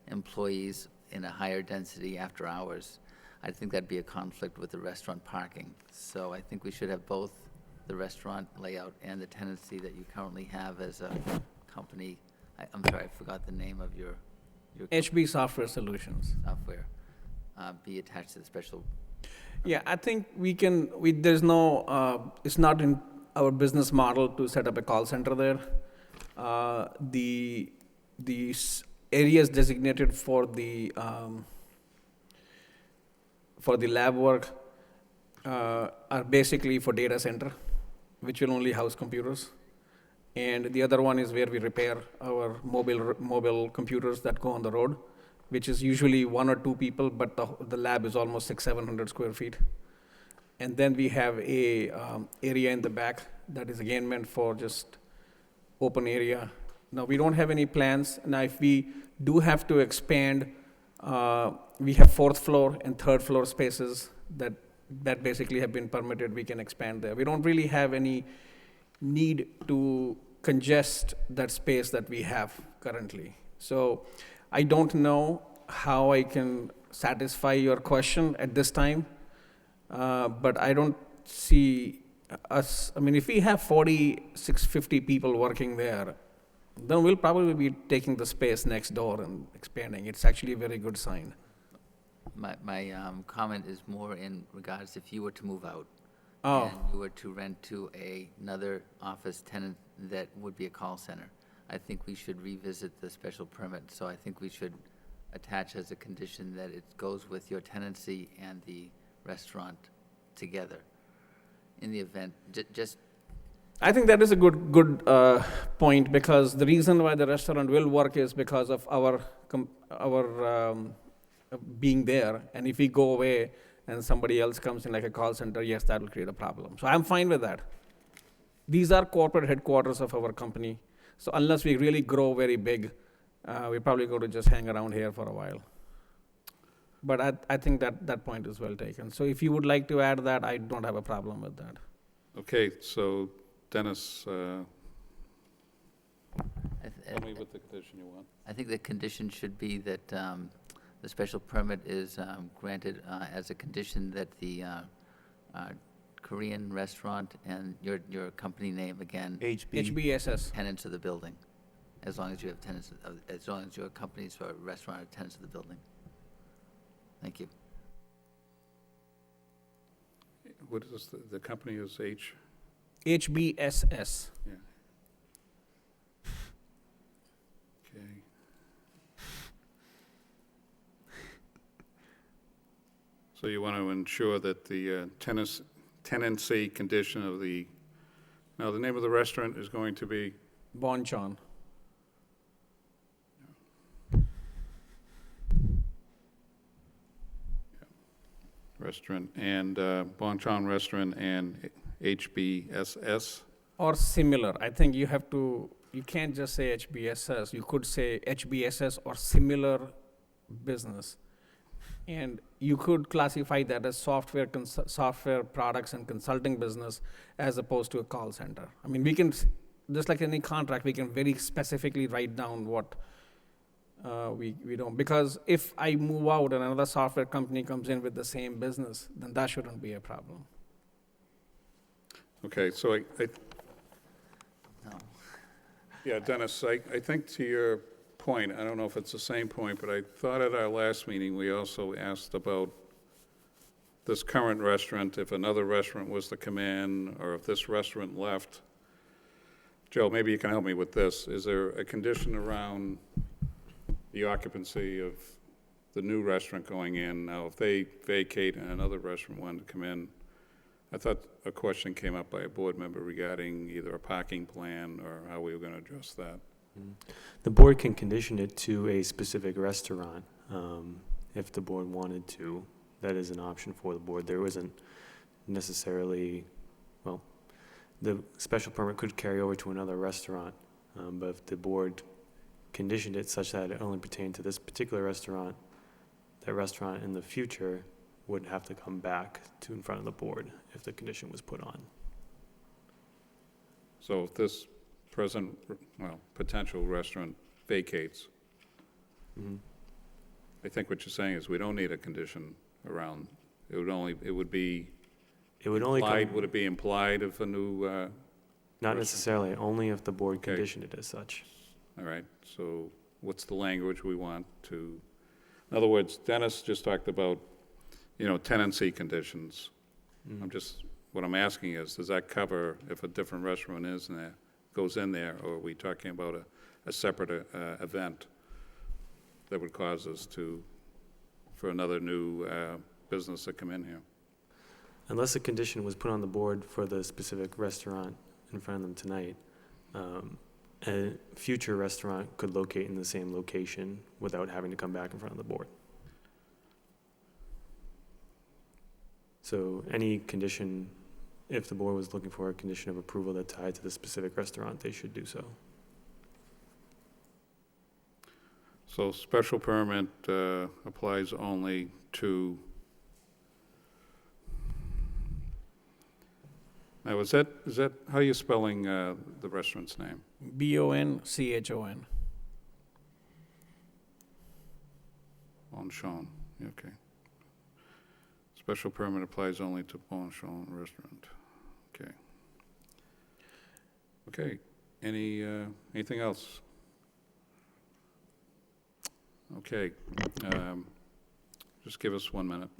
Speaker 5: employees in a higher density after hours, I think that'd be a conflict with the restaurant parking. So I think we should have both the restaurant layout and the tenancy that you currently have as a company. I'm sorry, I forgot the name of your
Speaker 2: HB Software Solutions.
Speaker 5: software, be attached to the special.
Speaker 2: Yeah, I think there's no, it's not in our business model to set up a call center there. The areas designated for the lab work are basically for data center, which will only house computers. And the other one is where we repair our mobile computers that go on the road, which is usually 1 or 2 people, but the lab is almost 600-700 square feet. And then we have a area in the back that is again meant for just open area. Now, we don't have any plans. Now, if we do have to expand, we have 4th floor and 3rd floor spaces that basically have been permitted. We can expand there. We don't really have any need to congest that space that we have currently. So I don't know how I can satisfy your question at this time, but I don't see us, I mean, if we have 46, 50 people working there, then we'll probably be taking the space next door and expanding. It's actually a very good sign.
Speaker 5: My comment is more in regards if you were to move out
Speaker 2: Oh.
Speaker 5: and you were to rent to another office tenant that would be a call center, I think we should revisit the special permit. So I think we should attach as a condition that it goes with your tenancy and the restaurant together. In the event, just,
Speaker 2: I think that is a good point, because the reason why the restaurant will work is because of our being there. And if we go away and somebody else comes in like a call center, yes, that will create a problem. So I'm fine with that. These are corporate headquarters of our company. So unless we really grow very big, we probably go to just hang around here for a while. But I think that point is well taken. So if you would like to add that, I don't have a problem with that.
Speaker 1: Okay, so Dennis,
Speaker 5: I
Speaker 1: tell me what the condition you want.
Speaker 5: I think the condition should be that the special permit is granted as a condition that the Korean restaurant and your company name again,
Speaker 2: HBSS.
Speaker 5: tenants of the building, as long as you have tenants, as long as your companies or restaurant are tenants of the building. Thank you.
Speaker 1: What is the company is H?
Speaker 2: HBSS.
Speaker 1: Yeah. Okay. So you want to ensure that the tenancy condition of the, now the name of the restaurant is going to be?
Speaker 2: Bonchon.
Speaker 1: Restaurant and Bonchon Restaurant and HBSS.
Speaker 2: Or similar. I think you can't just say HBSS. You could say HBSS or similar business. And you could classify that as software products and consulting business as opposed to a call center. I mean, we can, just like any contract, we can very specifically write down what we don't. Because if I move out and another software company comes in with the same business, then that shouldn't be a problem.
Speaker 1: Okay, so I
Speaker 5: No.
Speaker 1: yeah, Dennis, I think to your point, I don't know if it's the same point, but I thought at our last meeting, we also asked about this current restaurant, if another restaurant was to come in, or if this restaurant left. Joe, maybe you can help me with this. Is there a condition around the occupancy of the new restaurant going in? Now, if they vacate and another restaurant wanted to come in, I thought a question came up by a board member regarding either a parking plan or how we were going to address that.
Speaker 11: The board can condition it to a specific restaurant if the board wanted to. That is an option for the board. There isn't necessarily, well, the special permit could carry over to another restaurant, but if the board conditioned it such that it only pertained to this particular restaurant, that restaurant in the future would have to come back to in front of the board if the condition was put on.
Speaker 1: So if this present, well, potential restaurant vacates, I think what you're saying is we don't need a condition around, it would only be implied, would it be implied if a new,
Speaker 11: Not necessarily, only if the board
Speaker 1: Okay.
Speaker 11: conditioned it as such.
Speaker 1: all right, so what's the language we want to, in other words, Dennis just talked about, tenancy conditions. What I'm asking is, does that cover if a different restaurant is in there, goes in there, or are we talking about a separate event that would cause us for another new business to come in here?
Speaker 11: Unless a condition was put on the board for the specific restaurant in front of them tonight, a future restaurant could locate in the same location without having to come back in front of the board. So any condition, if the board was looking for a condition of approval that tied to the specific restaurant, they should do so.
Speaker 1: So special permit applies only to, now is that, how are you spelling the restaurant's name?
Speaker 2: Bonchon.
Speaker 1: Bonchon. Okay. Special permit applies only to Bonchon Restaurant. Okay. Okay, anything else? Okay, just give us 1 minute.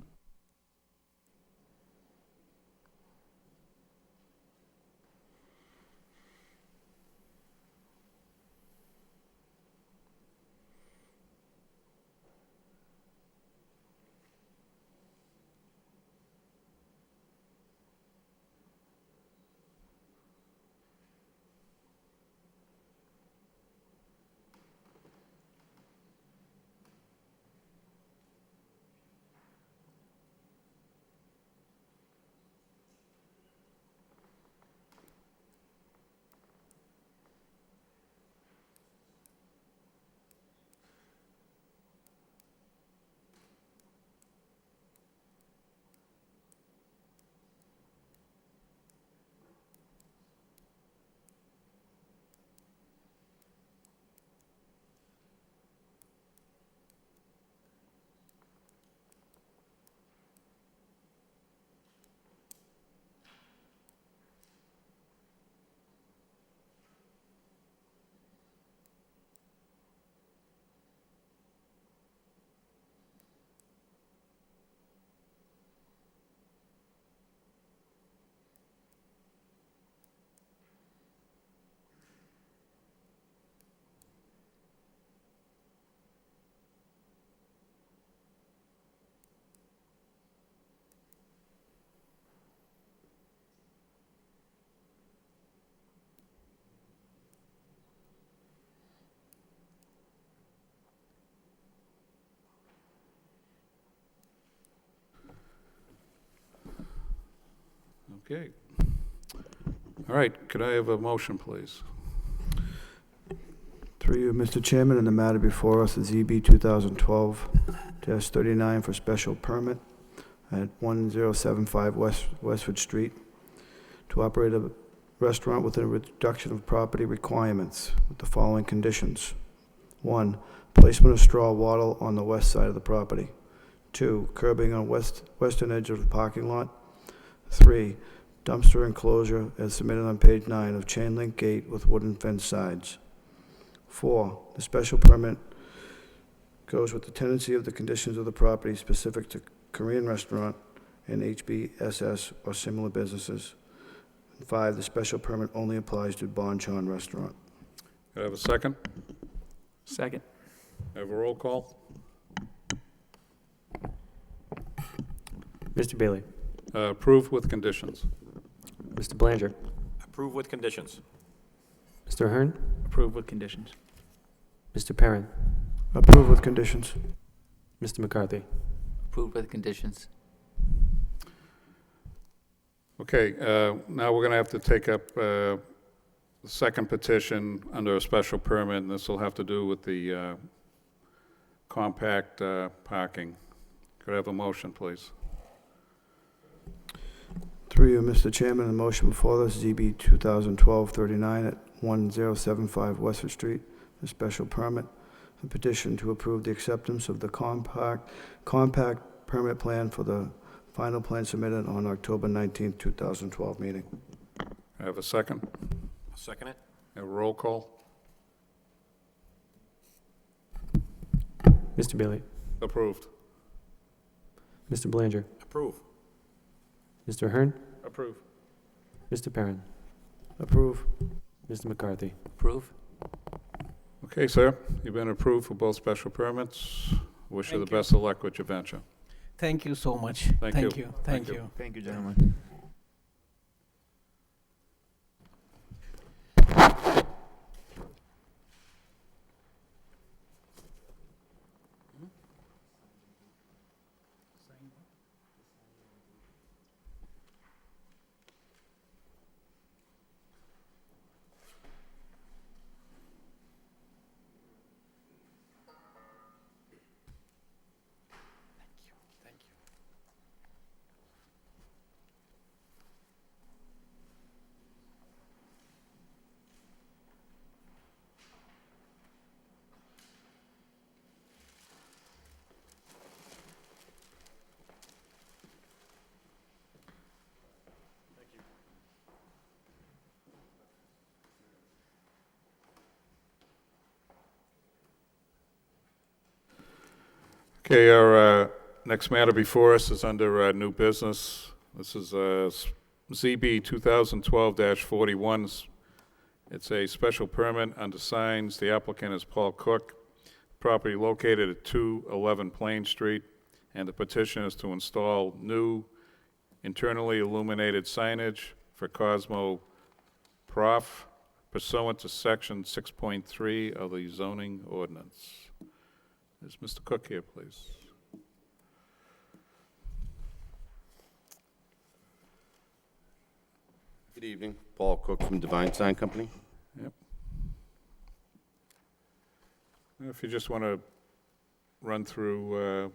Speaker 1: Okay. All right, could I have a motion, please?
Speaker 8: Through you, Mr. Chairman, and the matter before us is EB 2012-39 for special permit at 1075 Westford Street to operate a restaurant within a reduction of property requirements with the following conditions. 1, placement of straw wattle on the west side of the property. 2, curbing on western edge of the parking lot. 3, dumpster enclosure as submitted on page 9 of chain link gate with wooden fence sides. 4, the special permit goes with the tendency of the conditions of the property specific to Korean restaurant and HBSS or similar businesses. And 5, the special permit only applies to Bonchon Restaurant.
Speaker 1: Could I have a second?
Speaker 7: Second.
Speaker 1: Have a roll call?
Speaker 11: Mr. Bailey?
Speaker 1: Approved with conditions.
Speaker 11: Mr. Belanger?
Speaker 9: Approve with conditions.
Speaker 11: Mr. Hearn?
Speaker 7: Approved with conditions.
Speaker 11: Mr. Perrin?
Speaker 8: Approved with conditions.
Speaker 11: Mr. McCarthy?
Speaker 5: Approved with conditions.
Speaker 1: Okay, now we're going to have to take up the second petition under a special permit, and this will have to do with the compact parking. Could I have a motion, please?
Speaker 8: Through you, Mr. Chairman, the motion before us is EB 2012-39 at 1075 Westford Street, a special permit, a petition to approve the acceptance of the compact permit plan for the final plan submitted on October 19th, 2012 meeting.
Speaker 1: I have a second.
Speaker 9: I'll second it.
Speaker 1: Have a roll call?
Speaker 11: Mr. Bailey?
Speaker 1: Approved.
Speaker 11: Mr. Belanger?
Speaker 9: Approve.
Speaker 11: Mr. Hearn?
Speaker 7: Approve.
Speaker 11: Mr. Perrin?
Speaker 8: Approve.
Speaker 11: Mr. McCarthy?
Speaker 5: Approve.
Speaker 1: Okay, sir, you've been approved for both special permits. Wish you the
Speaker 2: Thank you.
Speaker 1: best of luck with your venture.
Speaker 2: Thank you so much.
Speaker 1: Thank
Speaker 2: Thank
Speaker 1: you.
Speaker 2: you.
Speaker 1: Thank
Speaker 2: Thank
Speaker 1: you.
Speaker 2: you.
Speaker 3: Thank you, gentlemen.
Speaker 1: Okay, our next matter before us is under new business. This is ZB 2012-41. It's a special permit under signs. The applicant is Paul Cook. Property located at 211 Plain Street, and the petition is to install new internally illuminated signage for Cosmo Prof pursuant to section 6.3 of the zoning ordinance. Is Mr. Cook here, please?
Speaker 12: Good evening. Paul Cook from Divine Sign Company.
Speaker 1: Yep. If you just want to run through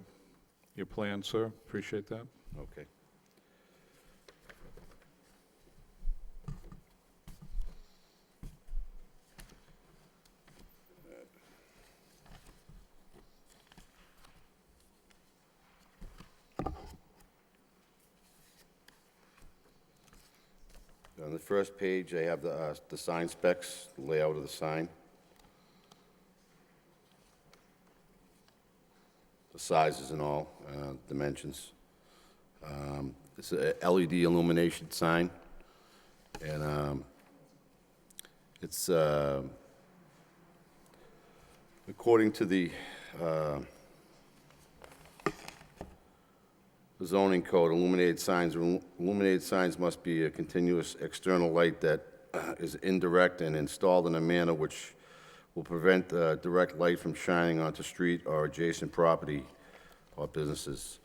Speaker 1: your plan, sir, appreciate that.
Speaker 12: Okay. On the first page, I have the sign specs, layout of the sign. The sizes and all, dimensions. It's a LED illumination sign, and it's, according to the zoning code, illuminated signs must be a continuous external light that is indirect and installed in a manner which will prevent direct light from shining onto street or adjacent property or businesses,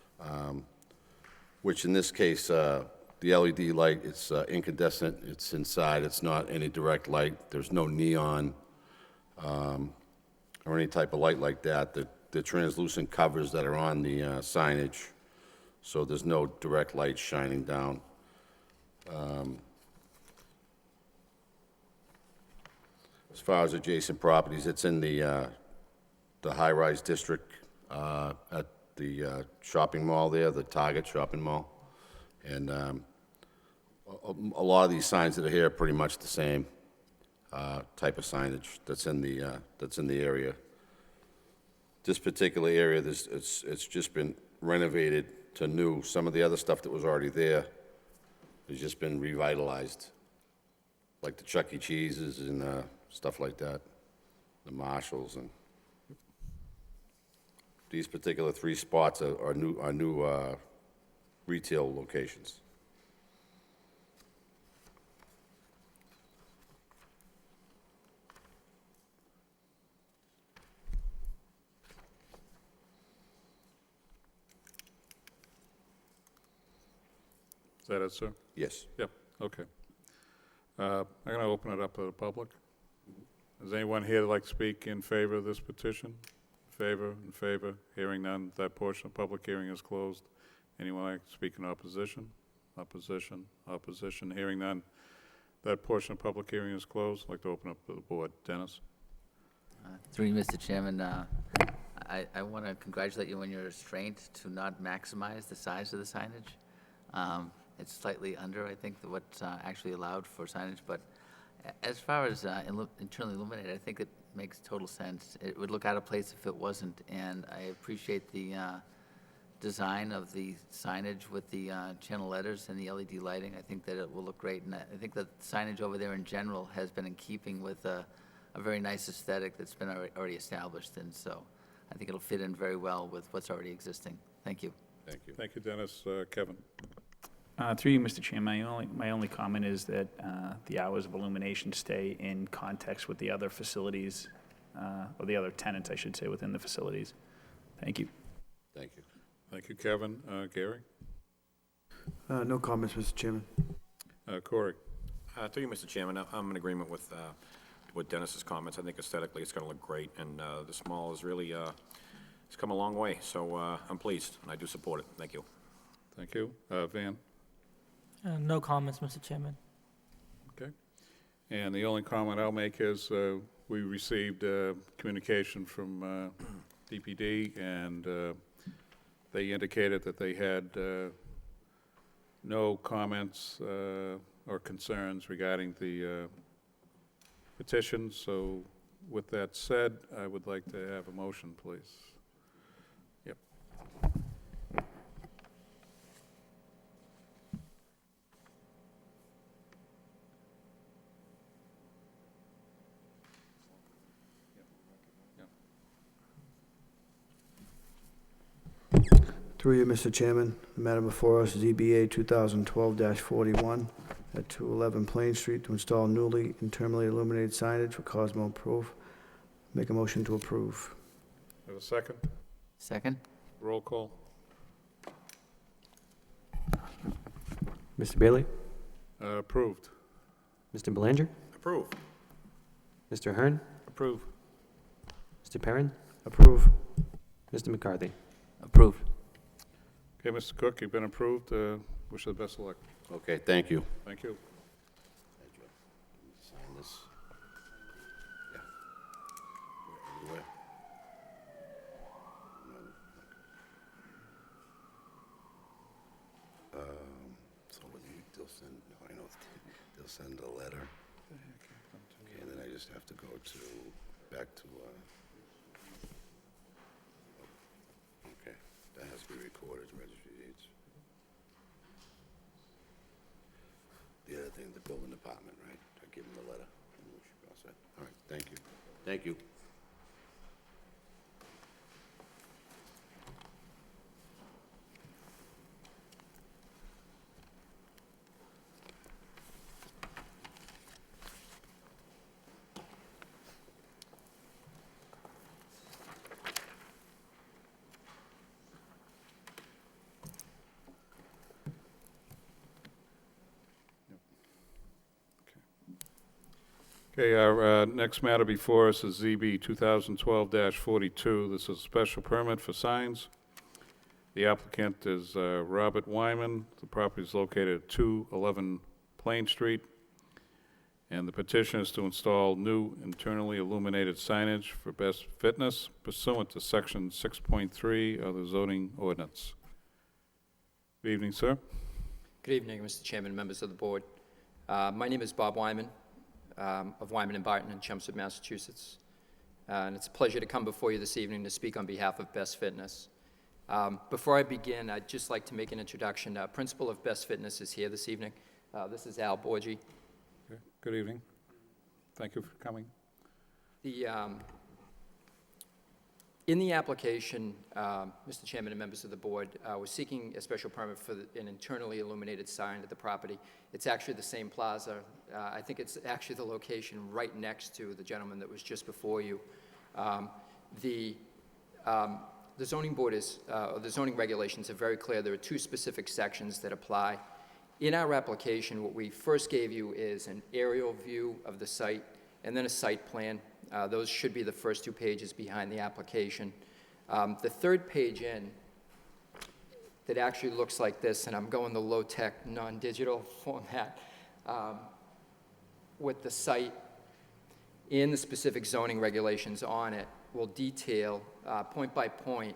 Speaker 12: which in this case, the LED light, it's incandescent, it's inside, it's not any direct light, there's no neon or any type of light like that. The translucent covers that are on the signage, so there's no direct light shining down. As far as adjacent properties, it's in the high-rise district at the shopping mall there, the Target shopping mall. And a lot of these signs that are here are pretty much the same type of signage that's in the area. This particular area, it's just been renovated to new. Some of the other stuff that was already there has just been revitalized, like the Chuck E. Cheese's and stuff like that, the Marshalls, and these particular 3 spots are new retail locations.
Speaker 1: Is that it, sir?
Speaker 12: Yes.
Speaker 1: Yep, okay. I'm going to open it up to the public. Is anyone here that like to speak in favor of this petition? In favor? Hearing none, that portion of the public hearing is closed. Anyone like to speak in opposition? Opposition, hearing none. That portion of the public hearing is closed. I'd like to open up to the board. Dennis?
Speaker 5: Through you, Mr. Chairman, I want to congratulate you on your restraint to not maximize the size of the signage. It's slightly under, I think, what's actually allowed for signage, but as far as internally illuminated, I think it makes total sense. It would look out of place if it wasn't, and I appreciate the design of the signage with the channel letters and the LED lighting. I think that it will look great, and I think that signage over there in general has been in keeping with a very nice aesthetic that's been already established, and so I think it'll fit in very well with what's already existing. Thank you.
Speaker 12: Thank you.
Speaker 1: Thank you, Dennis. Kevin?
Speaker 7: Through you, Mr. Chair, my only comment is that the hours of illumination stay in context with the other facilities, or the other tenants, I should say, within the facilities. Thank you.
Speaker 12: Thank you.
Speaker 1: Thank you, Kevin. Gary?
Speaker 8: No comments, Mr. Chairman.
Speaker 1: Corey?
Speaker 9: To you, Mr. Chairman, I'm in agreement with Dennis's comments. I think aesthetically it's going to look great, and this mall is really, it's come a long way, so I'm pleased, and I do support it. Thank you.
Speaker 1: Thank you. Van?
Speaker 10: No comments, Mr. Chairman.
Speaker 1: Okay. And the only comment I'll make is we received communication from DPD, and they indicated that they had no comments or concerns regarding the petition. So with that said, I would like to have a motion, please. Yep.
Speaker 8: Through you, Mr. Chairman, the matter before us is ZBA 2012-41 at 211 Plain Street to install newly internally illuminated signage for Cosmo Proof. Make a motion to approve.
Speaker 1: Have a second?
Speaker 5: Second?
Speaker 1: Roll call.
Speaker 11: Mr. Bailey?
Speaker 1: Approved.
Speaker 11: Mr. Belanger?
Speaker 9: Approve.
Speaker 11: Mr. Hearn?
Speaker 1: Approve.
Speaker 11: Mr. Perrin?
Speaker 8: Approve.
Speaker 11: Mr. McCarthy?
Speaker 5: Approved.
Speaker 1: Okay, Mr. Cook, you've been approved. Wish you the best of luck.
Speaker 12: Okay, thank you.
Speaker 1: Thank you.
Speaker 12: Sign this. Yeah. Everywhere. So they'll send, no, I know, they'll send a letter. Okay, and then I just have to go to, back to, okay, that has to be recorded, registry deeds. The other thing, the building department, right? I give them the letter. And we should be all set. All right, thank you. Thank you.
Speaker 1: Okay, our next matter before us is ZB 2012-42. This is a special permit for signs. The applicant is Robert Wyman. The property is located at 211 Plain Street. And the petition is to install new internally illuminated signage for best fitness pursuant to Section 6.3 of the zoning ordinance. Good evening, sir.
Speaker 13: Good evening, Mr. Chairman, members of the board. My name is Bob Wyman, of Wyman & Barton in Chelmsford, Massachusetts. And it's a pleasure to come before you this evening to speak on behalf of Best Fitness. Before I begin, I'd just like to make an introduction. Principal of Best Fitness is here this evening. This is Al Borgi.
Speaker 1: Okay, good evening. Thank you for coming.
Speaker 13: In the application, Mr. Chairman and members of the board, we're seeking a special permit for an internally illuminated sign at the property. It's actually the same plaza. I think it's actually the location right next to the gentleman that was just before you. The zoning board is, the zoning regulations are very clear. There are two specific sections that apply. In our application, what we first gave you is an aerial view of the site and then a site plan. Those should be the first 2 pages behind the application. The third page in that actually looks like this, and I'm going the low-tech, non-digital format, with the site and the specific zoning regulations on it, will detail point by point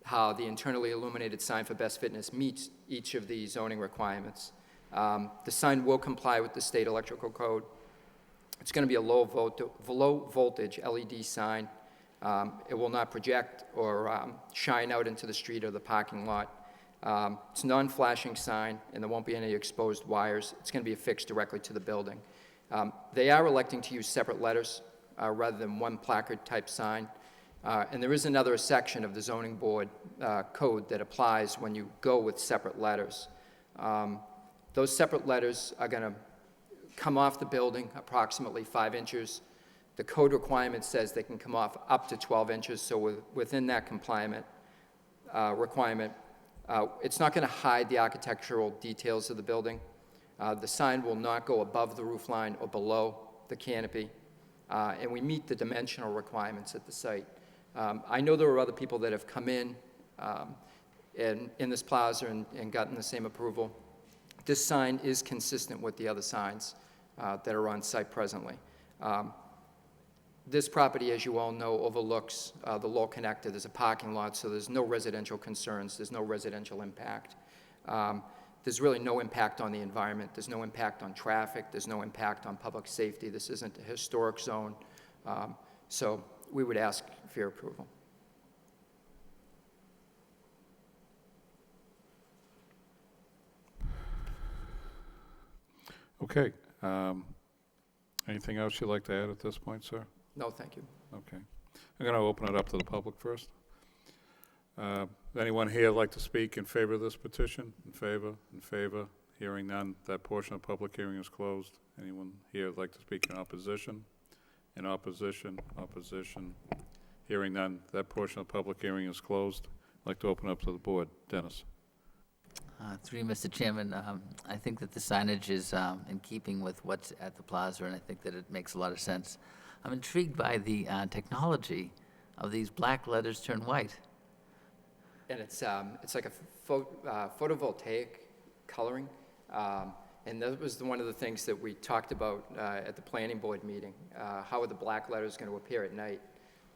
Speaker 13: how the internally illuminated sign for Best Fitness meets each of the zoning requirements. The sign will comply with the state electrical code. It's going to be a low voltage LED sign. It will not project or shine out into the street or the parking lot. It's a non-flashing sign, and there won't be any exposed wires. It's going to be affixed directly to the building. They are electing to use separate letters rather than one placard type sign. And there is another section of the zoning board code that applies when you go with separate letters. Those separate letters are going to come off the building approximately 5 inches. The code requirement says they can come off up to 12 inches, so within that requirement, it's not going to hide the architectural details of the building. The sign will not go above the roof line or below the canopy, and we meet the dimensional requirements at the site. I know there are other people that have come in this plaza and gotten the same approval. This sign is consistent with the other signs that are on site presently. This property, as you all know, overlooks the Lowell connector. There's a parking lot, so there's no residential concerns. There's no residential impact. There's really no impact on the environment. There's no impact on traffic. There's no impact on public safety. This isn't a historic zone. So we would ask for your approval.
Speaker 1: Okay. Anything else you'd like to add at this point, sir?
Speaker 13: No, thank you.
Speaker 1: Okay. I'm going to open it up to the public first. Anyone here like to speak in favor of this petition? In favor? In favor? Hearing none, that portion of the public hearing is closed. Anyone here like to speak in opposition? In opposition? Opposition? Hearing none, that portion of the public hearing is closed. I'd like to open up to the board. Dennis?
Speaker 5: Through you, Mr. Chairman, I think that the signage is in keeping with what's at the plaza, and I think that it makes a lot of sense. I'm intrigued by the technology of these black letters turned white.
Speaker 13: And it's like a photovoltaic coloring. And that was one of the things that we talked about at the planning board meeting. How are the black letters going to appear at night?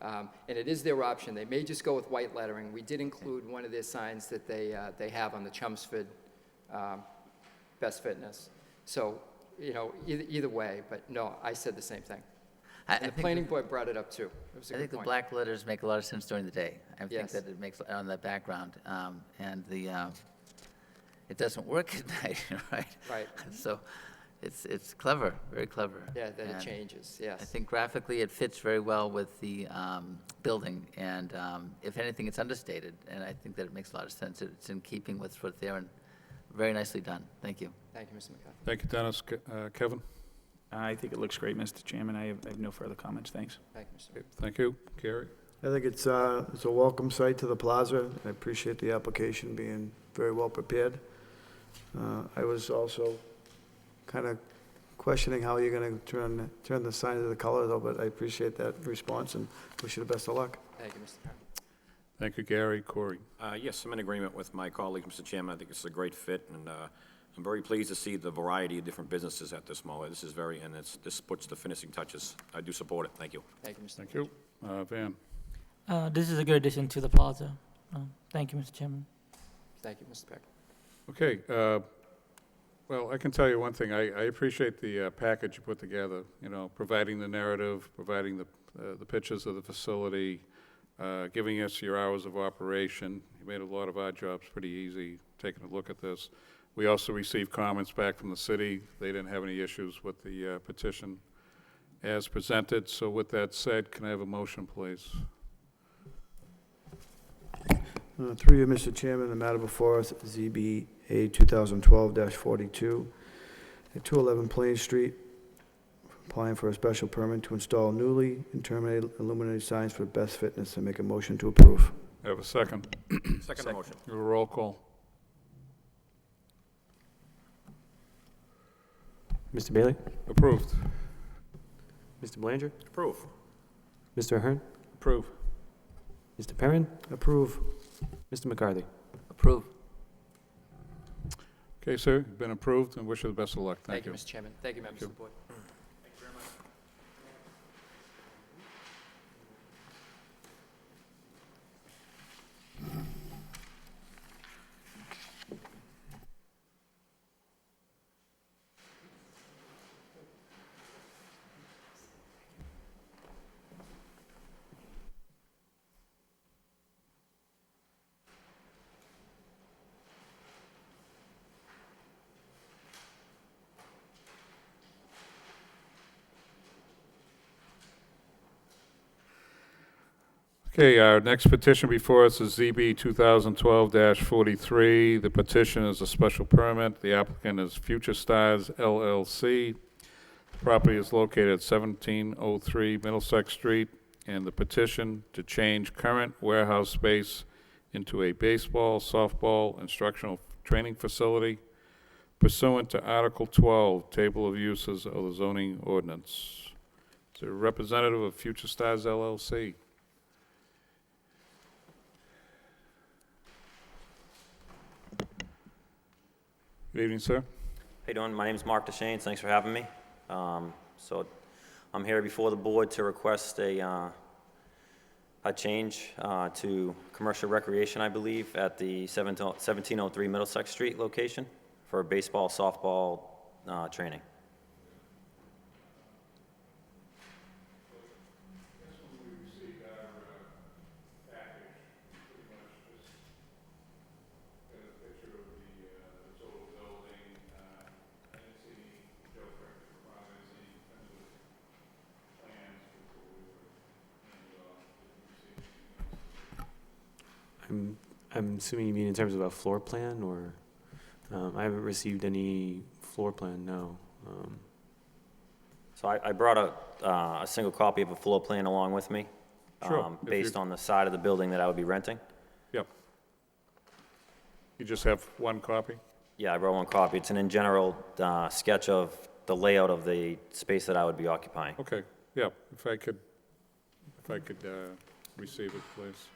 Speaker 13: And it is their option. They may just go with white lettering. We did include one of their signs that they have on the Chelmsford Best Fitness. So, you know, either way, but no, I said the same thing. And the planning board brought it up too. It was a
Speaker 5: I
Speaker 13: good
Speaker 5: think the
Speaker 13: point.
Speaker 5: black letters make a lot of sense during the day. I think
Speaker 13: Yes.
Speaker 5: that it makes on that background, and it doesn't work at night, right?
Speaker 13: Right.
Speaker 5: So, it's clever, very clever.
Speaker 13: Yeah, that it
Speaker 5: And
Speaker 13: changes, yes.
Speaker 5: I think graphically it fits very well with the building, and if anything, it's understated, and I think that it makes a lot of sense. It's in keeping with what's there, and very nicely done. Thank you.
Speaker 13: Thank you, Mr. McCarthy.
Speaker 1: Thank you, Dennis. Kevin?
Speaker 7: I think it looks great, Mr. Chairman. I have no further comments. Thanks.
Speaker 13: Thank you, Mr.
Speaker 1: Thank you. Gary?
Speaker 8: I think it's a welcome site to the plaza. I appreciate the application being very well prepared. I was also kind of questioning how you're going to turn the sign into the color, though, but I appreciate that response and wish you the best of luck.
Speaker 13: Thank you, Mr. Chairman.
Speaker 1: Thank you, Gary. Corey?
Speaker 9: Yes, I'm in agreement with my colleague, Mr. Chairman. I think it's a great fit, and I'm very pleased to see the variety of different businesses at this mall. This is this puts the finishing touches. I do support it. Thank you.
Speaker 13: Thank you, Mr.
Speaker 1: Thank you. Van?
Speaker 10: This is a good addition to the plaza. Thank you, Mr. Chairman.
Speaker 13: Thank you, Mr. Peck.
Speaker 1: Okay, well, I can tell you one thing. I appreciate the package you put together, you know, providing the narrative, providing the pictures of the facility, giving us your hours of operation. You made a lot of our jobs pretty easy, taking a look at this. We also received comments back from the city. They didn't have any issues with the petition as presented. So with that said, can I have a motion, please?
Speaker 8: Through you, Mr. Chairman, the matter before us, ZBA 2012-42, at 211 Plain Street, applying for a special permit to install newly and terminated illuminated signs for Best Fitness, and make a motion to approve.
Speaker 1: I have a second.
Speaker 9: Second motion.
Speaker 1: A roll call.
Speaker 11: Mr. Bailey?
Speaker 1: Approved.
Speaker 11: Mr. Belanger?
Speaker 9: Approve.
Speaker 11: Mr. Ahern?
Speaker 1: Approve.
Speaker 11: Mr. Perrin?
Speaker 8: Approve.
Speaker 11: Mr. McCarthy?
Speaker 5: Approve.
Speaker 1: Okay, sir, you've been approved, and wish you the best of luck.
Speaker 13: Thank you, Mr. Chairman. Thank you, members of the board.
Speaker 1: Okay, our next petition before us is ZB 2012-43. The petition is a special permit. The applicant is Future Stars LLC. The property is located at 1703 Middlesex Street, and the petition to change current warehouse space into a baseball, softball, instructional training facility pursuant to Article 12, Table of Uses of the zoning ordinance. Is there a representative of Future Stars LLC? Good evening, sir.
Speaker 14: How you doing? My name is Mark DeShanes. Thanks for having me. So I'm here before the board to request a change to commercial recreation, I believe, at the 1703 Middlesex Street location for baseball, softball training.
Speaker 11: I'm assuming you mean in terms of a floor plan, or, I haven't received any floor plan, no.
Speaker 14: So I brought a single copy of a floor plan along with me.
Speaker 1: Sure, if
Speaker 14: Based
Speaker 1: you-
Speaker 14: on the side of the building that I would be renting.
Speaker 1: Yep. You just have one copy?
Speaker 14: Yeah, I brought one copy. It's an in general sketch of the layout of the space that I would be occupying.
Speaker 1: Okay, yeah, if I could receive it, please.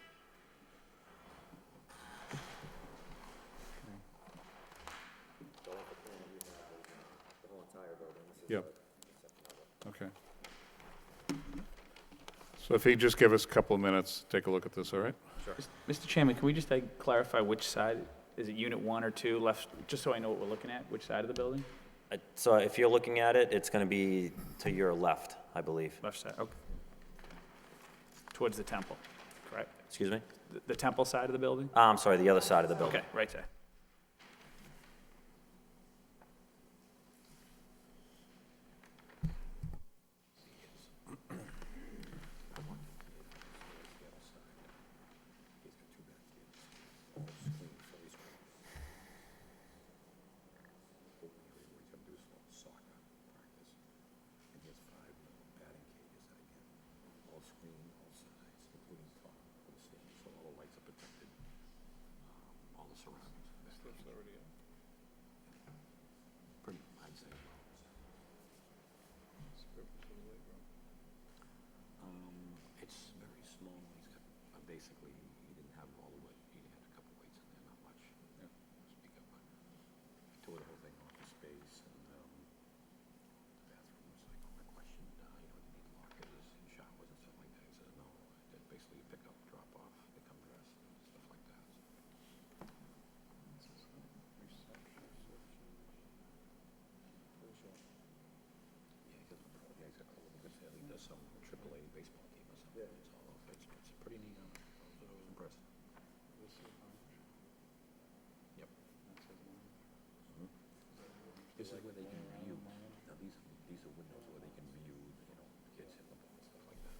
Speaker 1: Yep. Okay. So if he just give us a couple of minutes, take a look at this, all right?
Speaker 7: Mr. Chairman, can we just clarify which side? Is it unit 1 or 2 left, just so I know what we're looking at, which side of the building?
Speaker 14: So if you're looking at it, it's going to be to your left, I believe.
Speaker 7: Left side, okay. Towards the temple, correct?
Speaker 14: Excuse me?
Speaker 7: The temple side of the building?
Speaker 14: I'm sorry, the other side of the building.
Speaker 7: Okay, right side.
Speaker 9: It's very small. He's got, basically, he didn't have all the weight. He had a couple weights in there, not much. Yeah. Speak up, but I tore the whole thing off the space, and the bathrooms, I questioned, do you need lockers and showers and stuff like that? He said, no, they're basically pick up, drop off, they come dressed, and stuff like that. Yeah, he's got a couple of good sales. He does some AAA baseball team or something. It's all, it's pretty neat on it. I was impressed. Yep. This is where they can view. Now these are windows where they can view, kids hitting the ball and stuff like that.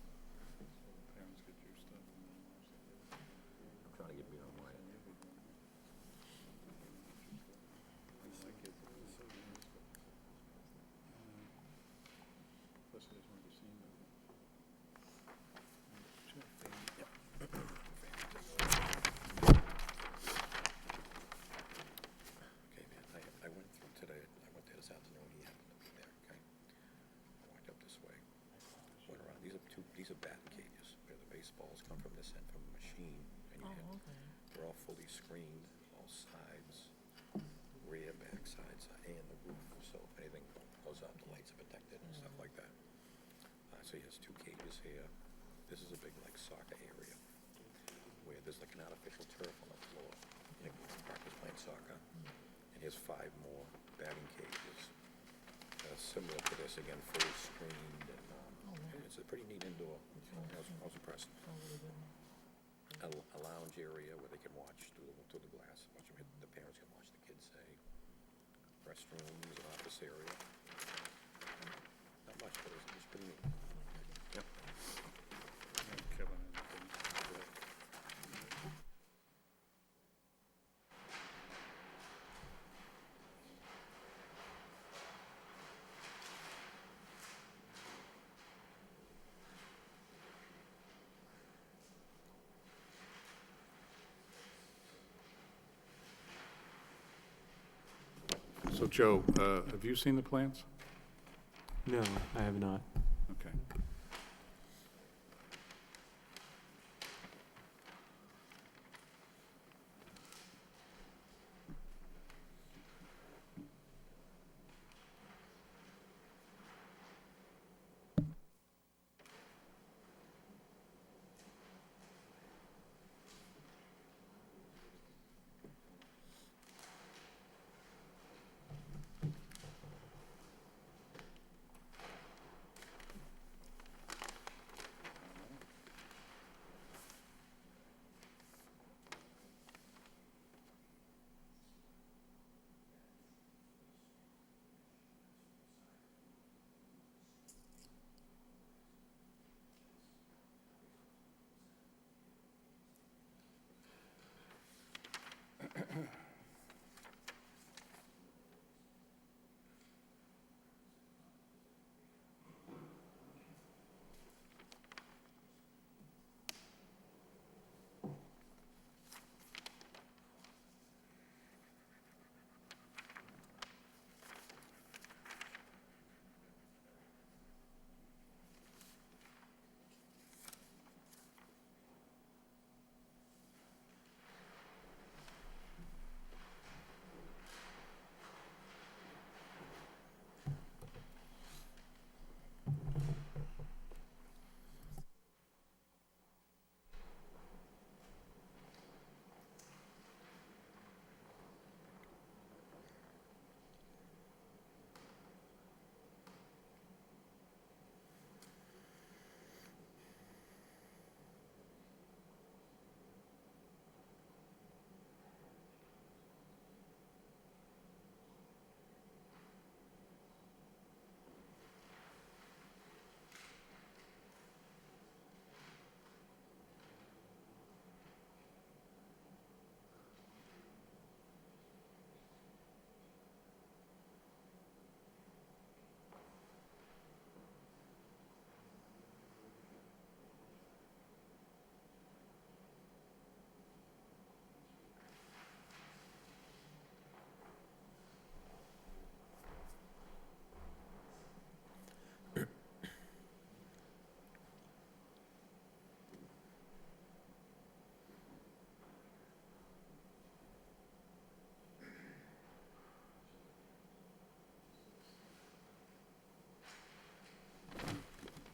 Speaker 1: Parents get your stuff.
Speaker 9: I'm trying to get me on my end. Okay, man, I went through today, I went there this afternoon, he happened to be there, okay? I walked up this way, went around, these are batting cages, where the baseballs come from this end from a machine, and they're all fully screened, all sides, rear, back sides, and the roof, so if anything goes out, the lights are protected and stuff like that. So he has 2 cages here, this is a big, like, soccer area, where there's like an artificial turf on the floor, Parker's playing soccer. And here's 5 more batting cages. Similar to this, again, fully screened, and it's a pretty neat indoor. I was impressed. A lounge area where they can watch through the glass. Watch them hit, the parents can watch the kids say. Restrooms, an office area. Not much, but it's pretty neat. Yep.
Speaker 1: Kevin. So Joe, have you seen the plans?
Speaker 11: No, I have not.
Speaker 1: Okay.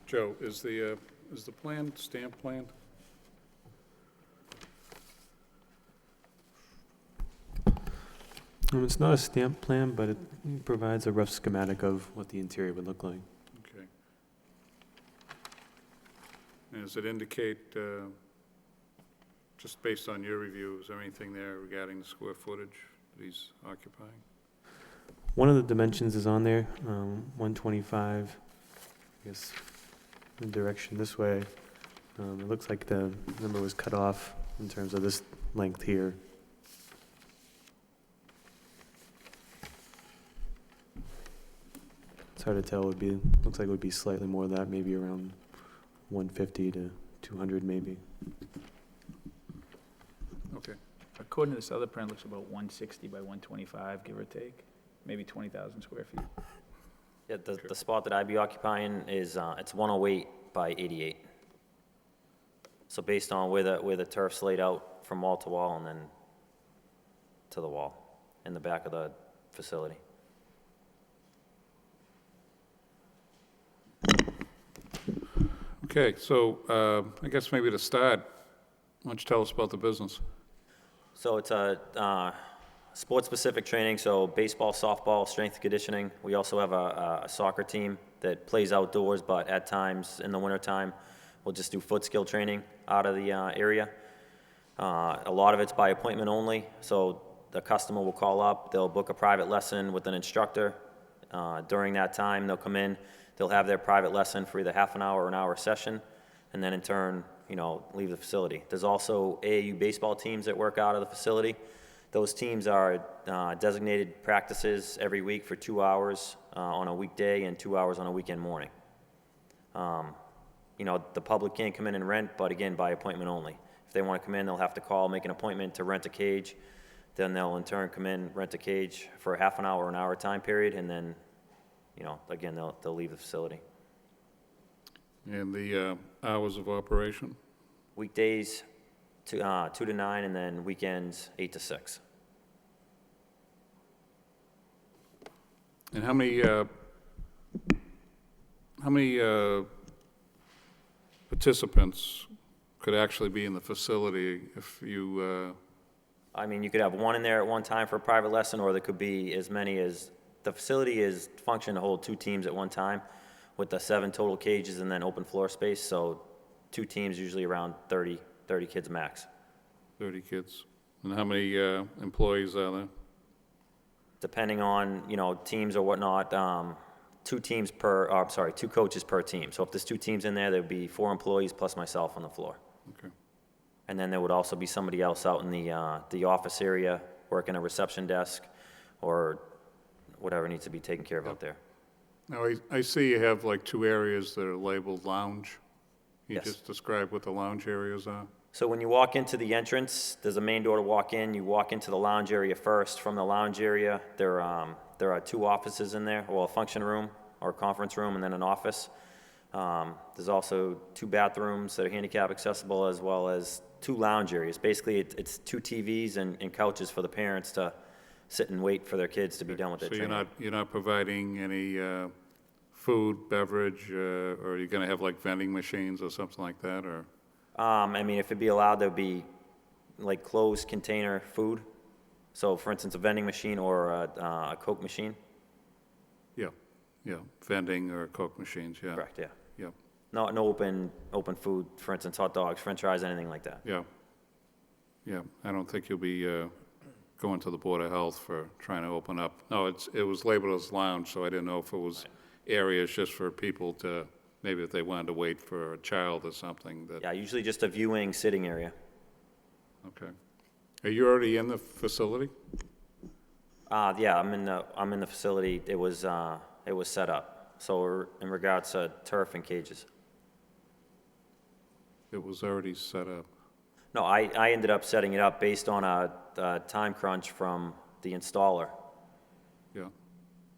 Speaker 1: Joe, is the plan stamp plan?
Speaker 11: It's not a stamp plan, but it provides a rough schematic of what the interior would look like.
Speaker 1: Okay. And does it indicate, just based on your review, is there anything there regarding the square footage that he's occupying?
Speaker 11: One of the dimensions is on there, 125, I guess, the direction this way. It looks like the number was cut off in terms of this length here. It's hard to tell, looks like it would be slightly more than that, maybe around 150 to 200 maybe.
Speaker 1: Okay.
Speaker 7: According to this other print, it looks about 160 by 125, give or take, maybe 20,000 square feet.
Speaker 14: Yeah, the spot that I'd be occupying is, it's 108 by 88. So based on where the turf's laid out from wall to wall and then to the wall in the back of the facility.
Speaker 1: Okay, so I guess maybe to start, why don't you tell us about the business?
Speaker 14: So it's a sports-specific training, so baseball, softball, strength and conditioning. We also have a soccer team that plays outdoors, but at times in the wintertime, we'll just do foot skill training out of the area. A lot of it's by appointment only, so the customer will call up, they'll book a private lesson with an instructor. During that time, they'll come in, they'll have their private lesson for either half an hour or an hour session, and then in turn, leave the facility. There's also AAU baseball teams that work out of the facility. Those teams are designated practices every week for 2 hours on a weekday and 2 hours on a weekend morning. The public can't come in and rent, but again, by appointment only. If they want to come in, they'll have to call, make an appointment to rent a cage. Then they'll in turn come in, rent a cage for a half an hour or an hour time period, and then, again, they'll leave the facility.
Speaker 1: And the hours of operation?
Speaker 14: Weekdays, 2 to 9, and then weekends, 8 to 6.
Speaker 1: And how many participants could actually be in the facility if you,
Speaker 14: You could have one in there at one time for a private lesson, or there could be as many as, the facility is functioning to hold 2 teams at one time with the 7 total cages and then open floor space, so 2 teams, usually around 30 kids max.
Speaker 1: 30 kids? And how many employees are there?
Speaker 14: Depending on, teams or whatnot, 2 coaches per team. So if there's 2 teams in there, there'd be 4 employees plus myself on the floor.
Speaker 1: Okay.
Speaker 14: And then there would also be somebody else out in the office area, working a reception desk, or whatever needs to be taken care of out there.
Speaker 1: Now, I see you have like 2 areas that are labeled lounge. Can you
Speaker 14: Yes.
Speaker 1: just describe what the lounge areas are?
Speaker 14: So when you walk into the entrance, there's a main door to walk in. You walk into the lounge area first. From the lounge area, there are 2 offices in there, well, a function room or a conference room, and then an office. There's also 2 bathrooms that are handicap accessible, as well as 2 lounge areas. Basically, it's 2 TVs and couches for the parents to sit and wait for their kids to be done with their
Speaker 1: So
Speaker 14: training.
Speaker 1: you're not providing any food, beverage, or are you going to have like vending machines or something like that, or?
Speaker 14: If it'd be allowed, there'd be like closed container food. So for instance, a vending machine or a Coke machine.
Speaker 1: Yeah, vending or Coke machines, yeah.
Speaker 14: Correct, yeah.
Speaker 1: Yeah,
Speaker 14: No open food, for instance, hot dogs, french fries, anything like that.
Speaker 1: yeah. Yeah, I don't think you'll be going to the Board of Health for trying to open up. No, it was labeled as lounge, so I didn't know if it was areas just for people to, maybe if they wanted to wait for a child or something that.
Speaker 14: Yeah, usually just a viewing, sitting area.
Speaker 1: Okay. Are you already in the facility?
Speaker 14: Yeah, I'm in the facility. It was set up. So in regards to turf and cages.
Speaker 1: It was already set up.
Speaker 14: No, I ended up setting it up based on a time crunch from the installer.
Speaker 1: Yeah,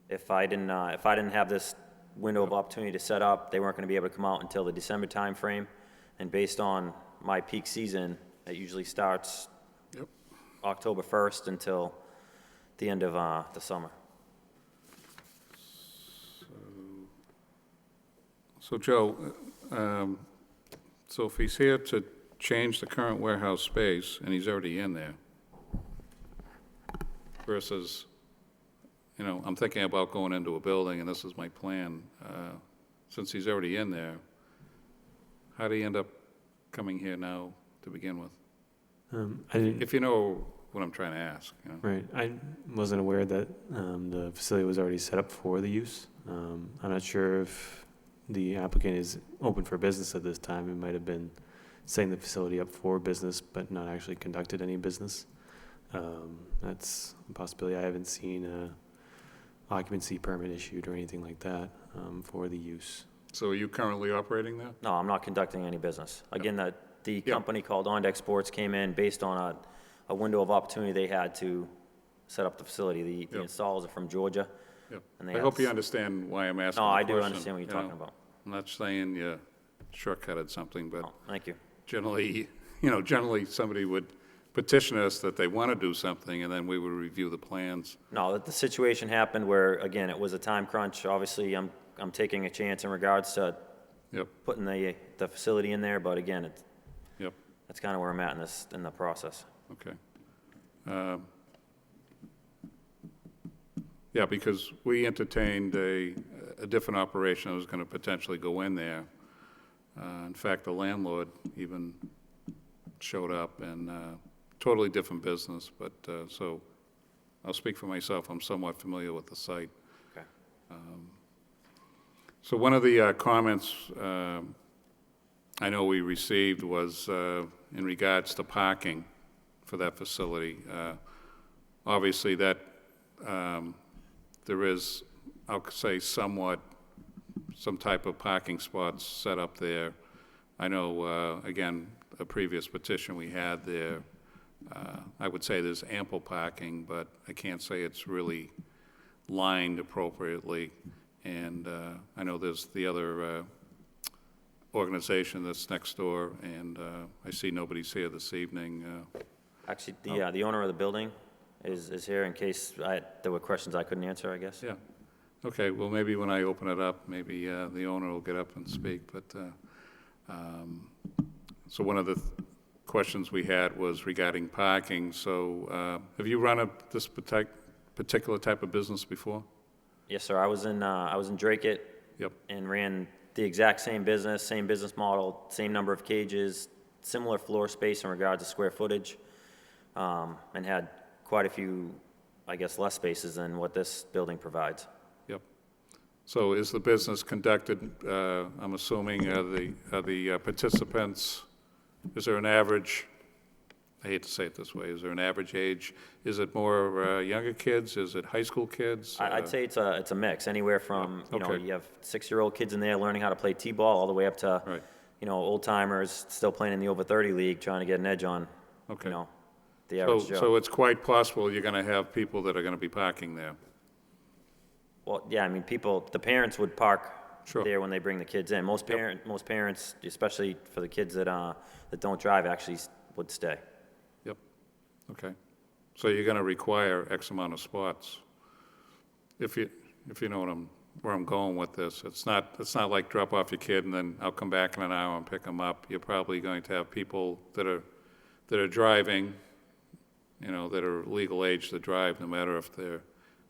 Speaker 14: If I didn't have this window of opportunity to set up, they weren't going to be able to come out until the December time frame. And based on my peak season, it usually starts October 1st until the end of the summer.
Speaker 1: So Joe, so if he's here to change the current warehouse space, and he's already in there, versus, you know, I'm thinking about going into a building, and this is my plan, since he's already in there, how do you end up coming here now to begin with?
Speaker 11: I didn't,
Speaker 1: If you know what I'm trying to ask, you know?
Speaker 11: right, I wasn't aware that the facility was already set up for the use. I'm not sure if the applicant is open for business at this time. It might have been setting the facility up for business, but not actually conducted any business. That's a possibility. I haven't seen a occupancy permit issued or anything like that for the use.
Speaker 1: So are you currently operating there?
Speaker 14: No, I'm not conducting any business. Again, the
Speaker 1: Yeah.
Speaker 14: company called Ondeck Sports came in based on a window of opportunity they had to set up the facility. The
Speaker 1: Yeah.
Speaker 14: installers are from Georgia.
Speaker 1: Yep.
Speaker 14: And they
Speaker 1: I
Speaker 14: have
Speaker 1: hope you understand why I'm asking
Speaker 14: No,
Speaker 1: the
Speaker 14: I do
Speaker 1: question,
Speaker 14: understand what you're
Speaker 1: you know?
Speaker 14: talking about.
Speaker 1: I'm not saying you shortcutted something, but
Speaker 14: Oh, thank you.
Speaker 1: generally, you know, generally somebody would petition us that they want to do something, and then we would review the plans.
Speaker 14: No, the situation happened where, again, it was a time crunch. Obviously, I'm taking a chance in regards to
Speaker 1: Yep,
Speaker 14: putting the facility in there, but again,
Speaker 1: yep,
Speaker 14: that's kind of where I'm at in the process.
Speaker 1: okay. Yeah, because we entertained a different operation that was going to potentially go in there. In fact, the landlord even showed up, and totally different business, but, so, I'll speak for myself, I'm somewhat familiar with the site.
Speaker 14: Okay.
Speaker 1: So one of the comments I know we received was in regards to parking for that facility. Obviously, that there is, I'll say, somewhat some type of parking spots set up there. I know, again, a previous petition we had there, I would say there's ample parking, but I can't say it's really lined appropriately. And I know there's the other organization that's next door, and I see nobody's here this evening.
Speaker 14: Actually, the owner of the building is here in case there were questions I couldn't answer, I guess.
Speaker 1: Yeah. Okay, well, maybe when I open it up, maybe the owner will get up and speak, but, so one of the questions we had was regarding parking. So have you run this particular type of business before?
Speaker 14: Yes, sir. I was in Drake
Speaker 1: Yep.
Speaker 14: and ran the exact same business model, same number of cages, similar floor space in regards to square footage, and had quite a few, I guess, less spaces than what this building provides.
Speaker 1: Yep. So is the business conducted, I'm assuming, are the participants, is there an average, I hate to say it this way, is there an average age? Is it more younger kids? Is it high school kids?
Speaker 14: I'd say it's a mix, anywhere from,
Speaker 1: Okay.
Speaker 14: you have 6-year-old kids in there learning how to play t-ball all the way up to,
Speaker 1: Right.
Speaker 14: old timers still playing in the over 30 league, trying to get an edge on,
Speaker 1: Okay.
Speaker 14: the average
Speaker 1: So
Speaker 14: Joe.
Speaker 1: it's quite possible you're going to have people that are going to be parking there.
Speaker 14: Well, yeah, I mean, the parents would park
Speaker 1: Sure.
Speaker 14: there when they bring the kids in. Most parents, especially for the kids that don't drive, actually would stay.
Speaker 1: Yep. Okay. So you're going to require X amount of spots. If you know where I'm going with this, it's not like drop off your kid and then I'll come back in an hour and pick them up. You're probably going to have people that are driving, that are legal age to drive, no matter if they're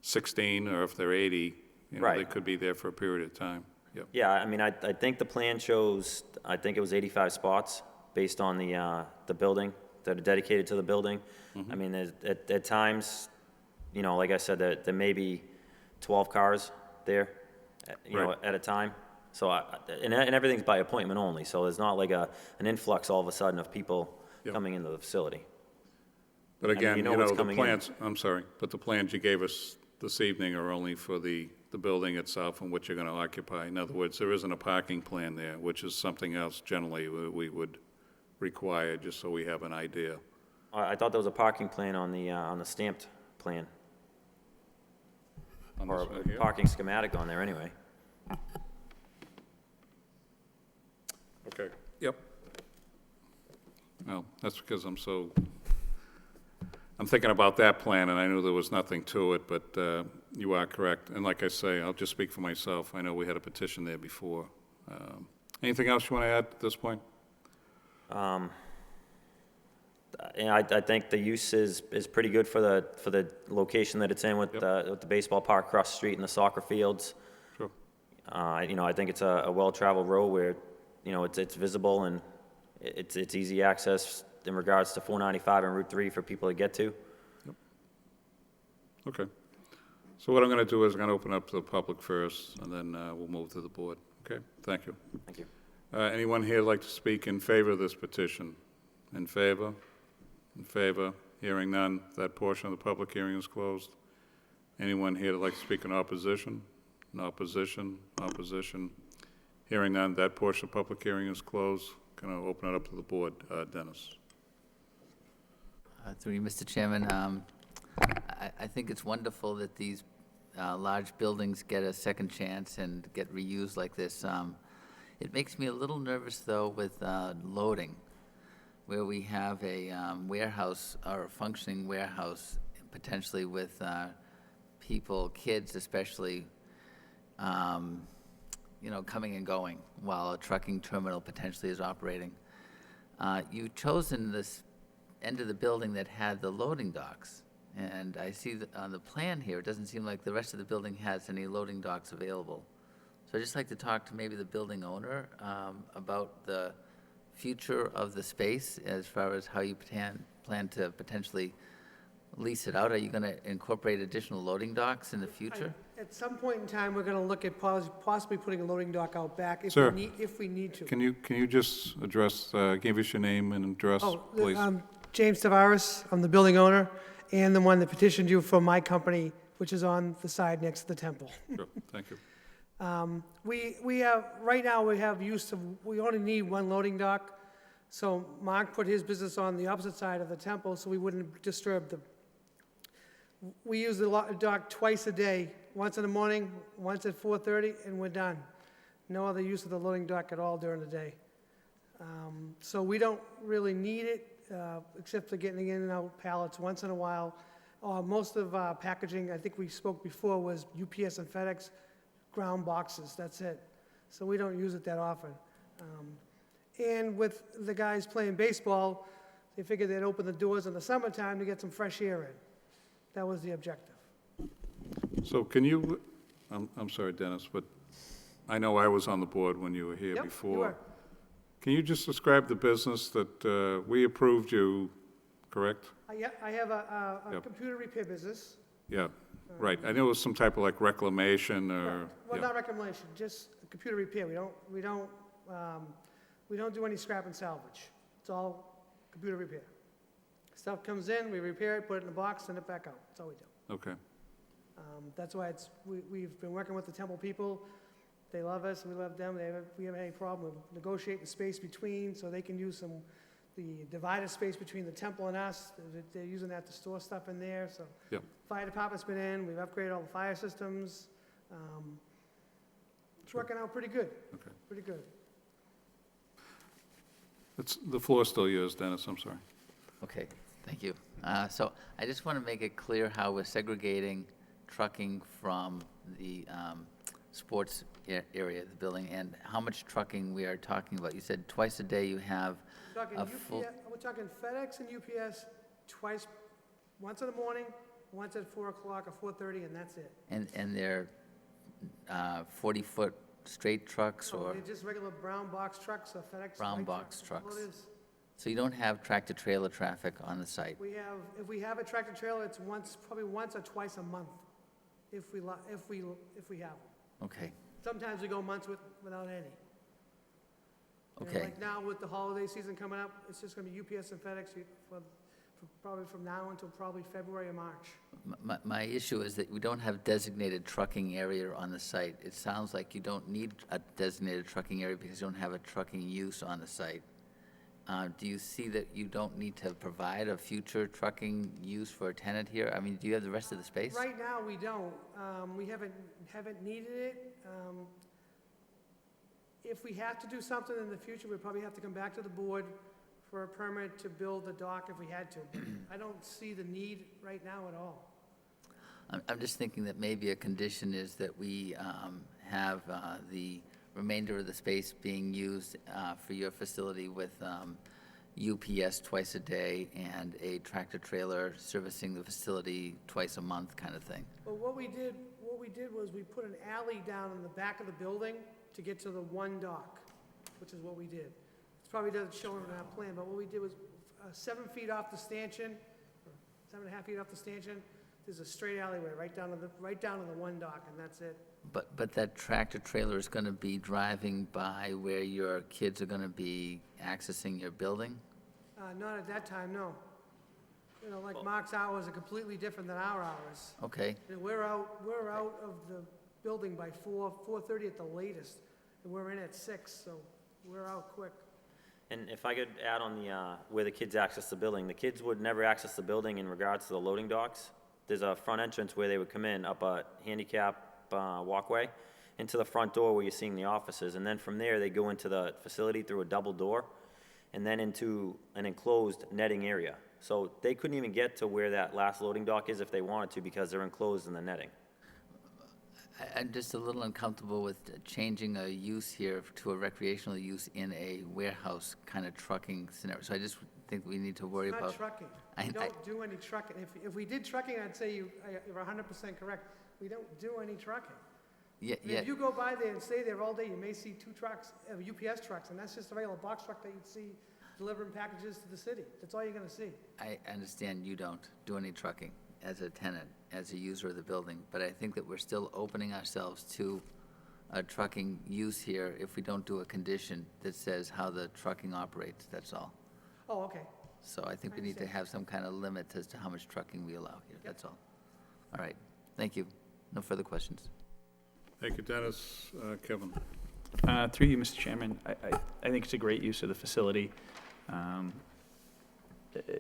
Speaker 1: 16 or if they're 80. They
Speaker 14: Right.
Speaker 1: could be there for a period of time. Yep.
Speaker 14: Yeah, I mean, I think the plan shows, I think it was 85 spots based on the building that are dedicated to the building. I mean, at times, like I said, there may be 12 cars there,
Speaker 1: Right.
Speaker 14: at a time. So, and everything's by appointment only, so there's not like an influx all of a sudden of people
Speaker 1: Yep.
Speaker 14: coming into the facility.
Speaker 1: But
Speaker 14: I mean,
Speaker 1: again,
Speaker 14: you know what's
Speaker 1: the
Speaker 14: coming in.
Speaker 1: plans, I'm sorry, but the plans you gave us this evening are only for the building itself and what you're going to occupy. In other words, there isn't a parking plan there, which is something else generally we would require, just so we have an idea.
Speaker 14: I thought there was a parking plan on the stamped plan,
Speaker 1: On
Speaker 14: or
Speaker 1: this one
Speaker 14: a
Speaker 1: here?
Speaker 14: parking schematic on there anyway.
Speaker 1: Okay, yep. Well, that's because I'm thinking about that plan, and I knew there was nothing to it, but you are correct. And like I say, I'll just speak for myself. I know we had a petition there before. Anything else you want to add at this point?
Speaker 14: I think the use is pretty good for the location that it's in with the baseball park across the street and the soccer fields.
Speaker 1: Sure.
Speaker 14: I think it's a well-traveled road where, it's visible and it's easy access in regards to 495 and Route 3 for people to get to.
Speaker 1: Okay. So what I'm going to do is I'm going to open up to the public first, and then we'll move to the board. Okay? Thank you.
Speaker 14: Thank you.
Speaker 1: Anyone here like to speak in favor of this petition? In favor? In favor? Hearing none, that portion of the public hearing is closed. Anyone here that like to speak in opposition? In opposition? Opposition? Hearing none, that portion of the public hearing is closed. Going to open it up to the board. Dennis.
Speaker 5: Through you, Mr. Chairman, I think it's wonderful that these large buildings get a second chance and get reused like this. It makes me a little nervous, though, with loading, where we have a warehouse or a functioning warehouse, potentially with people, kids especially, coming and going while a trucking terminal potentially is operating. You've chosen this end of the building that had the loading docks. And I see that on the plan here, it doesn't seem like the rest of the building has any loading docks available. So I'd just like to talk to maybe the building owner about the future of the space as far as how you plan to potentially lease it out. Are you going to incorporate additional loading docks in the future?
Speaker 15: At some point in time, we're going to look at possibly putting a loading dock out back
Speaker 1: Sir,
Speaker 15: if we need to.
Speaker 1: Can you just address, give us your name and address, please?
Speaker 15: James Tavares, I'm the building owner, and the one that petitioned you for my company, which is on the side next to the temple.
Speaker 1: Sure, thank you.
Speaker 15: We have, right now, we only need one loading dock. So Mark put his business on the opposite side of the temple so we wouldn't disturb them. We use the dock twice a day, once in the morning, once at 4:30, and we're done. No other use of the loading dock at all during the day. So we don't really need it, except for getting in and out pallets once in a while. Most of our packaging, I think we spoke before, was UPS and FedEx ground boxes, that's it. So we don't use it that often. And with the guys playing baseball, they figured they'd open the doors in the summertime to get some fresh air in. That was the objective.
Speaker 1: So can you, I'm sorry, Dennis, but I know I was on the board when you were here
Speaker 15: Yep,
Speaker 1: before.
Speaker 15: you were.
Speaker 1: Can you just describe the business that we approved you, correct?
Speaker 15: Yeah, I have a
Speaker 1: Yep.
Speaker 15: computer repair business.
Speaker 1: Yeah, right. I know it was some type of like reclamation or,
Speaker 15: Well,
Speaker 1: yeah.
Speaker 15: not reclamation, just computer repair. We don't do any scrap and salvage. It's all computer repair. Stuff comes in, we repair it, put it in a box, send it back out. That's all we do.
Speaker 1: Okay,
Speaker 15: That's why we've been working with the temple people. They love us, we love them. We haven't had any problem negotiating the space between so they can use the divided space between the temple and us. They're using that to store stuff in there, so.
Speaker 1: Yep.
Speaker 15: Fire department's been in, we've upgraded all the fire systems. It's working out pretty good.
Speaker 1: okay.
Speaker 15: Pretty good.
Speaker 1: The floor is still yours, Dennis, I'm sorry.
Speaker 5: Okay, thank you. So I just want to make it clear how we're segregating trucking from the sports area of the building and how much trucking we are talking about. You said twice a day you have a full...
Speaker 15: We're talking FedEx and UPS twice, once in the morning, once at 4 o'clock or 4:30, and that's it.
Speaker 5: And they're 40-foot straight trucks
Speaker 15: So
Speaker 5: or
Speaker 15: they're just regular brown box trucks or FedEx.
Speaker 5: brown
Speaker 15: light
Speaker 5: box
Speaker 15: That's all
Speaker 5: trucks?
Speaker 15: it is.
Speaker 5: So you don't have tractor-trailer traffic on the site?
Speaker 15: If we have a tractor trailer, it's probably once or twice a month, if we have them.
Speaker 5: Okay,
Speaker 15: Sometimes we go months without any. And
Speaker 5: okay.
Speaker 15: like now with the holiday season coming up, it's just gonna be UPS and FedEx probably from now until probably February or March.
Speaker 5: My issue is that we don't have designated trucking area on the site. It sounds like you don't need a designated trucking area because you don't have a trucking use on the site. Do you see that you don't need to provide a future trucking use for a tenant here? I mean, do you have the rest of the space?
Speaker 15: Right now, we don't. We haven't needed it. If we have to do something in the future, we'd probably have to come back to the board for a permit to build the dock if we had to. I don't see the need right now at all.
Speaker 5: I'm just thinking that maybe a condition is that we have the remainder of the space being used for your facility with UPS twice a day and a tractor-trailer servicing the facility twice a month kind of thing?
Speaker 15: But what we did was we put an alley down in the back of the building to get to the one dock, which is what we did. It probably doesn't show it in our plan, but what we did was 7 feet off the stanchion, or 7.5 feet off the stanchion, there's a straight alleyway right down to the one dock, and that's it.
Speaker 5: But that tractor-trailer is going to be driving by where your kids are going to be accessing your building?
Speaker 15: Not at that time, no. You know, like Mark's hours are completely different than our hours.
Speaker 5: Okay.
Speaker 15: And we're out of the building by 4:30 at the latest, and we're in at 6, so we're out quick.
Speaker 14: And if I could add on the, where the kids access the building, the kids would never access the building in regards to the loading docks. There's a front entrance where they would come in up a handicap walkway into the front door where you're seeing the offices, and then from there they go into the facility through a double door and then into an enclosed netting area. So they couldn't even get to where that last loading dock is if they wanted to because they're enclosed in the netting.
Speaker 5: I'm just a little uncomfortable with changing a use here to a recreational use in a warehouse kind of trucking scenario. So I just think we need to worry
Speaker 15: It's
Speaker 5: about.
Speaker 15: not trucking. We don't do any trucking. If we did trucking, I'd say you're 100% correct. We don't do any trucking.
Speaker 5: Yeah,
Speaker 15: I mean, if you go by there and stay there all day, you may see 2 trucks, UPS trucks, and that's just a regular box truck that you'd see delivering packages to the city. That's all you're gonna see.
Speaker 5: I understand you don't do any trucking as a tenant, as a user of the building, but I think that we're still opening ourselves to a trucking use here if we don't do a condition that says how the trucking operates, that's all.
Speaker 15: Oh, okay.
Speaker 5: So I think we need to have some kind of limit as to how much trucking we allow here, that's all. All right, thank you. No further questions.
Speaker 1: Thank you, Dennis. Kevin?
Speaker 7: Through you, Mr. Chairman, I think it's a great use of the facility.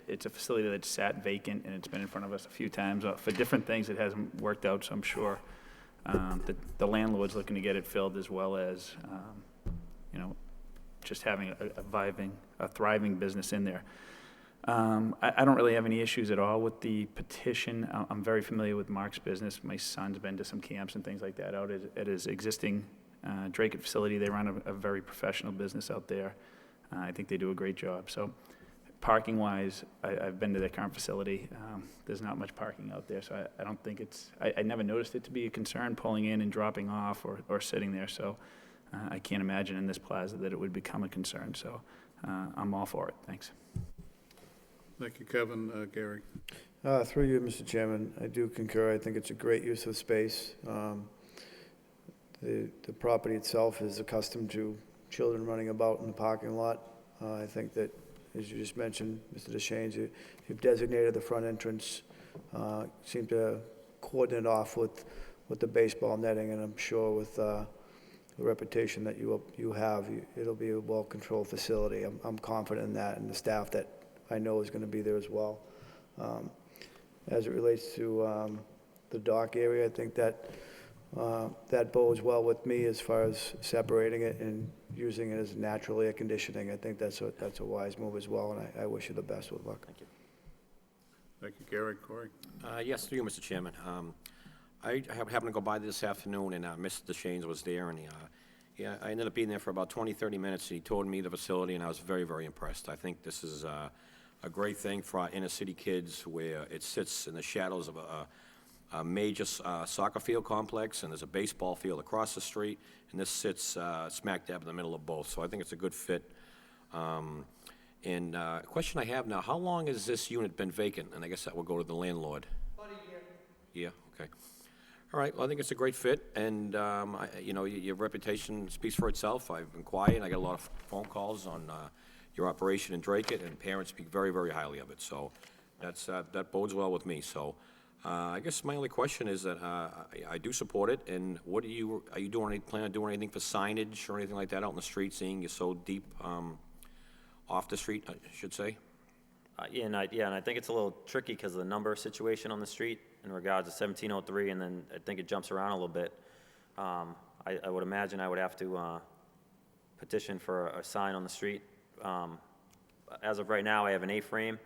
Speaker 7: It's a facility that's sat vacant, and it's been in front of us a few times. For different things, it hasn't worked out, so I'm sure that the landlord's looking to get it filled, as well as, just having a thriving business in there. I don't really have any issues at all with the petition. I'm very familiar with Mark's business. My son's been to some camps and things like that out at his existing Drake facility. They run a very professional business out there. I think they do a great job. So parking-wise, I've been to their current facility. There's not much parking out there, so I don't think I never noticed it to be a concern pulling in and dropping off or sitting there. So I can't imagine in this plaza that it would become a concern. So I'm all for it. Thanks.
Speaker 1: Thank you, Kevin. Gary?
Speaker 8: Through you, Mr. Chairman, I do concur. I think it's a great use of space. The property itself is accustomed to children running about in the parking lot. I think that, as you just mentioned, Mr. DeShanes, you've designated the front entrance, seem to coordinate off with the baseball netting, and I'm sure with the reputation that you have, it'll be a well-controlled facility. I'm confident in that, and the staff that I know is going to be there as well. As it relates to the dock area, I think that that bodes well with me as far as separating it and using it as natural air conditioning. I think that's a wise move as well, and I wish you the best with luck.
Speaker 14: Thank you.
Speaker 1: Thank you, Gary. Corey?
Speaker 9: Yes, through you, Mr. Chairman. I happened to go by this afternoon, and Mr. DeShanes was there, and I ended up being there for about 20, 30 minutes, and he toured me the facility, and I was very, very impressed. I think this is a great thing for our inner-city kids, where it sits in the shadows of a major soccer field complex, and there's a baseball field across the street, and this sits smack dab in the middle of both, so I think it's a good fit. And a question I have now, how long has this unit been vacant? And I guess that will go to the landlord.
Speaker 15: About a year.
Speaker 9: Yeah, okay. All right, well, I think it's a great fit, and, your reputation speaks for itself. I've been quiet, I got a lot of phone calls on your operation in Drake, and parents speak very, very highly of it, so that bodes well with me. So I guess my only question is that I do support it, and are you plan on doing anything for signage or anything like that out in the street, seeing you're so deep off the street, I should say?
Speaker 14: And I think it's a little tricky because of the number situation on the street in regards to 1703, and then I think it jumps around a little bit. I would imagine I would have to petition for a sign on the street. As of right now, I have an A-frame,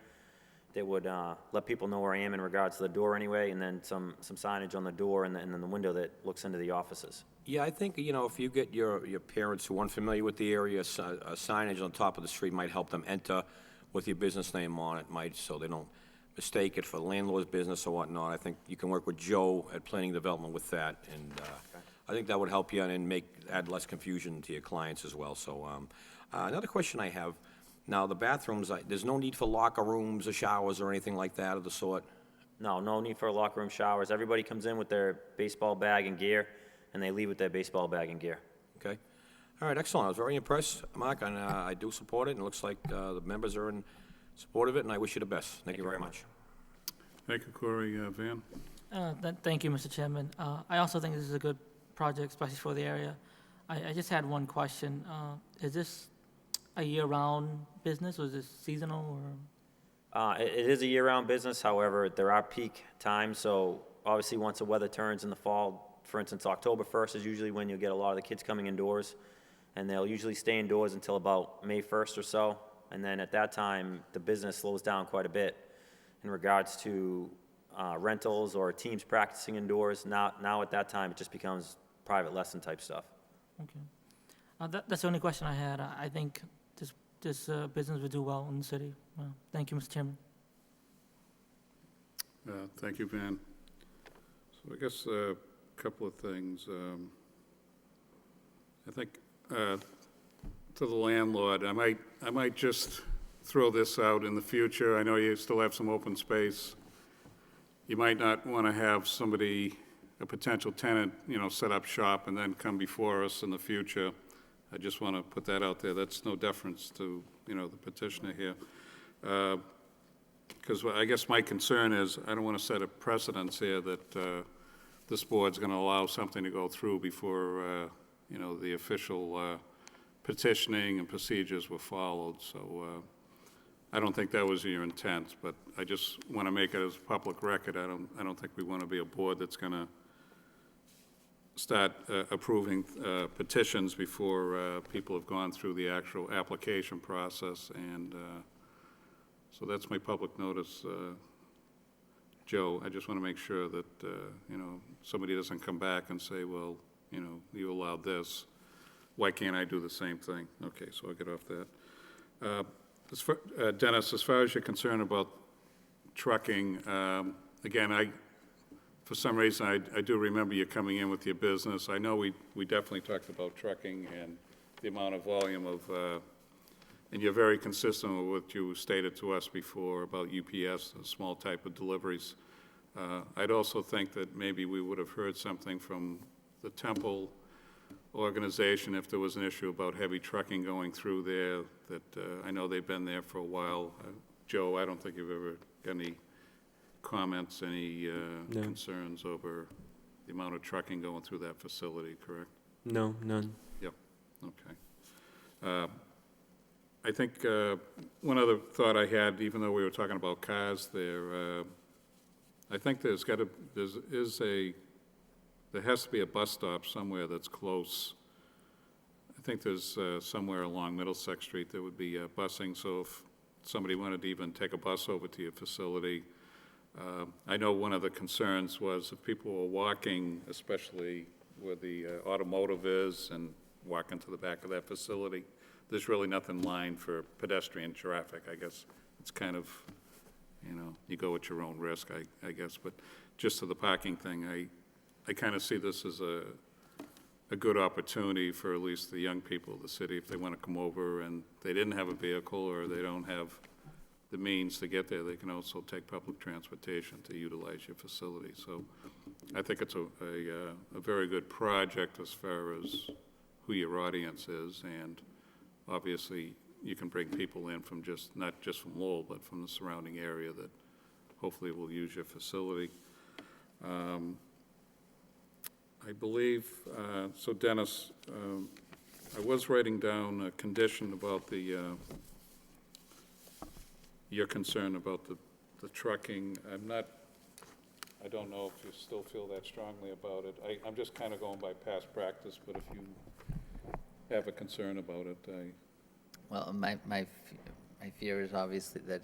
Speaker 14: that would let people know where I am in regards to the door anyway, and then some signage on the door and then the window that looks into the offices.
Speaker 9: Yeah, I think, you know, if you get your parents who aren't familiar with the area, signage on top of the street might help them enter with your business name on it, might, so they don't mistake it for the landlord's business or whatnot. I think you can work with Joe at Planning Development with that, and I think that would help you and add less confusion to your clients as well. So, another question I have, now, the bathrooms, there's no need for locker rooms or showers or anything like that of the sort?
Speaker 14: No need for locker room showers. Everybody comes in with their baseball bag and gear, and they leave with their baseball bag and gear.
Speaker 9: Okay. All right, excellent. I was very impressed, Mark, and I do support it, and it looks like the members are in support of it, and I wish you the best. Thank you very much.
Speaker 1: Thank you, Corey. Van?
Speaker 10: Thank you, Mr. Chairman. I also think this is a good project, especially for the area. I just had one question. Is this a year-round business, or is this seasonal, or?
Speaker 14: It is a year-round business, however, there are peak times, so obviously once the weather turns in the fall, for instance, October 1st is usually when you'll get a lot of the kids coming indoors, and they'll usually stay indoors until about May 1st or so, and then at that time, the business slows down quite a bit in regards to rentals or teams practicing indoors. Now at that time, it just becomes private lesson type stuff.
Speaker 10: Okay. That's the only question I had. I think this business would do well in the city. Thank you, Mr. Chairman.
Speaker 1: Thank you, Van. So I guess a couple of things. I think to the landlord, I might just throw this out in the future. I know you still have some open space. You might not want to have somebody, a potential tenant, you know, set up shop and then come before us in the future. I just want to put that out there. That's no deference to, you know, the petitioner here. Because I guess my concern is I don't want to set a precedence here that this board's going to allow something to go through before, you know, the official petitioning and procedures were followed. So I don't think that was your intent, but I just want to make it as a public record. I don't think we want to be a board that's going to start approving petitions before people have gone through the actual application process. And so that's my public notice. Joe, I just want to make sure that, you know, somebody doesn't come back and say, well, you know, you allowed this. Why can't I do the same thing? Okay, so I'll get off that. Dennis, as far as you're concerned about trucking, again, for some reason, I do remember you coming in with your business. I know we definitely talked about trucking and the amount of volume of, and you're very consistent with what you stated to us before about UPS, a small type of deliveries. I'd also think that maybe we would have heard something from the Temple organization if there was an issue about heavy trucking going through there, that I know they've been there for a while. Joe, I don't think you've ever got any comments, any concerns over the amount of trucking going through that facility, correct?
Speaker 11: No, none.
Speaker 1: Yep, okay. I think one other thought I had, even though we were talking about cars there, I think there has to be a bus stop somewhere that's close. I think there's somewhere along Middlesex Street there would be busing, so if somebody wanted to even take a bus over to your facility, I know one of the concerns was if people were walking, especially where the automotive is, and walking to the back of that facility, there's really nothing lined for pedestrian traffic. I guess it's kind of, you know, you go at your own risk, I guess. But just to the parking thing, I kind of see this as a good opportunity for at least the young people of the city, if they want to come over and they didn't have a vehicle or they don't have the means to get there, they can also take public transportation to utilize your facility. So I think it's a very good project as far as who your audience is, and obviously you can bring people in from not just from Lowell, but from the surrounding area that hopefully will use your facility. I believe, so Dennis, I was writing down a condition about your concern about the trucking. I don't know if you still feel that strongly about it. I'm just kind of going by past practice, but if you have a concern about it,
Speaker 5: Well, my My fear is obviously that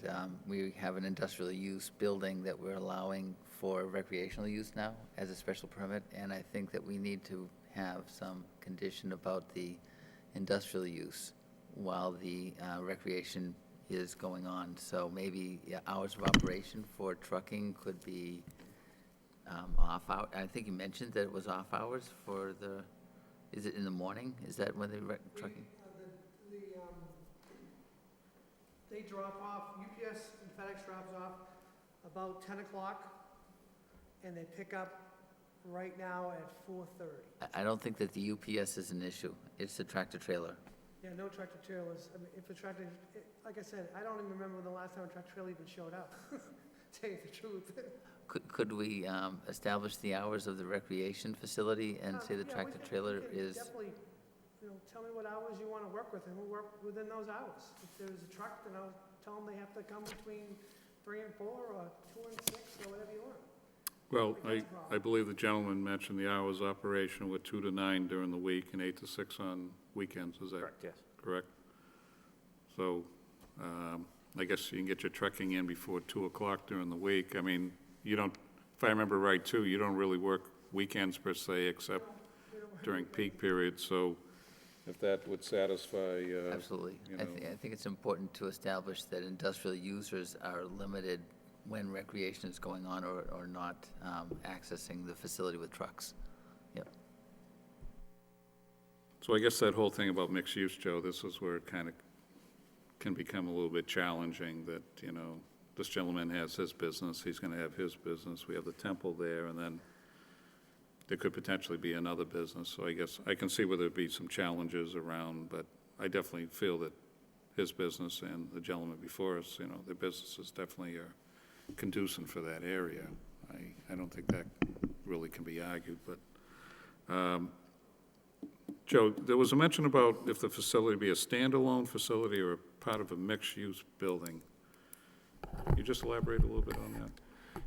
Speaker 5: we have an industrial use building that we're allowing for recreational use now as a special permit, and I think that we need to have some condition about the industrial use while the recreation is going on. So maybe hours of operation for trucking could be off hour. I think you mentioned that it was off hours for the, is it in the morning? Is that when they trucking?
Speaker 15: They drop off, UPS and FedEx drops off about 10 o'clock, and they pick up right now at 4:30.
Speaker 5: I don't think that the UPS is an issue. It's the tractor trailer.
Speaker 15: Yeah, no tractor trailers. I mean, if a tractor, like I said, I don't even remember the last time a tractor trailer even showed up, tell you the truth.
Speaker 5: Could we establish the hours of the recreation facility and say the
Speaker 15: Yeah,
Speaker 5: tractor
Speaker 15: we can
Speaker 5: trailer is?
Speaker 15: Definitely, tell me what hours you want to work with, and we'll work within those hours. If there's a truck, then I'll tell them they have to come between 3 and 4, or 2 and 6, or whatever you want.
Speaker 1: Well, I believe the gentleman mentioned the hours operation were 2 to 9 during the week and 8 to 6 on weekends, is that
Speaker 14: Correct, yes.
Speaker 1: correct? So, I guess you can get your trucking in before 2 o'clock during the week. I mean, you don't, if I remember right too, you don't really work weekends per se, except during peak periods, so if that would satisfy,
Speaker 5: Absolutely.
Speaker 1: you
Speaker 5: I
Speaker 1: know.
Speaker 5: think it's important to establish that industrial users are limited when recreation is going on or not accessing the facility with trucks. Yep.
Speaker 1: So I guess that whole thing about mixed use, Joe, this is where it kind of can become a little bit challenging that, this gentleman has his business, he's going to have his business, we have the temple there, and then there could potentially be another business. So I guess I can see where there'd be some challenges around, but I definitely feel that his business and the gentleman before us, their businesses definitely are conducive for that area. I don't think that really can be argued, but, Joe, there was a mention about if the facility be a standalone facility or a part of a mixed-use building. Can you just elaborate a little bit on that?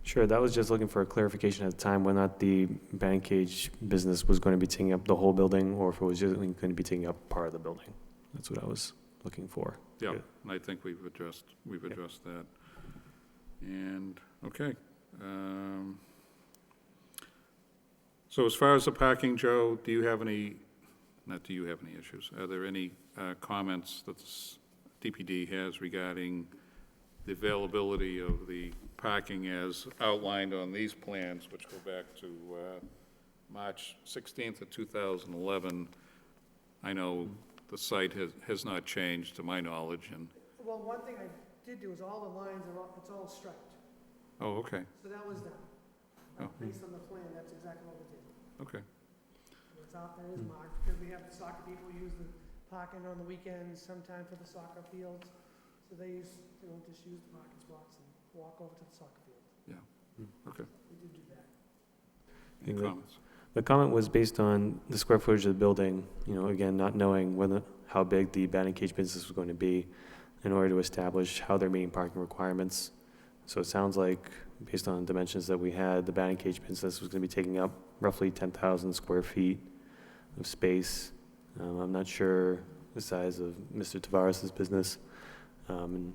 Speaker 11: Sure, that was just looking for a clarification at the time whether or not the batting cage business was going to be taking up the whole building or if it was just going to be taking up part of the building. That's what I was looking for.
Speaker 1: Yeah, and I think we've addressed that. And, okay. So as far as the parking, Joe, do you have any issues? Are there any comments that the DPD has regarding the availability of the parking as outlined on these plans, which go back to March 16th of 2011? I know the site has not changed, to my knowledge, and...
Speaker 15: Well, one thing I did do is all the lines it's all striped.
Speaker 1: Oh, okay,
Speaker 15: So that was done.
Speaker 1: Oh.
Speaker 15: Based on the plan, that's exactly what we did.
Speaker 1: okay.
Speaker 15: It's out there, is marked, because we have the soccer people use the parking on the weekends, sometime for the soccer fields. So they just use the parking spots and walk over to the soccer field.
Speaker 1: Yeah, okay.
Speaker 15: We did do that.
Speaker 1: Any comments?
Speaker 11: The comment was based on the square footage of the building, again, not knowing how big the batting cage business was going to be in order to establish how they're meeting parking requirements. So it sounds like, based on dimensions that we had, the batting cage business was going to be taking up roughly 10,000 square feet of space. I'm not sure the size of Mr. Tavares' business, and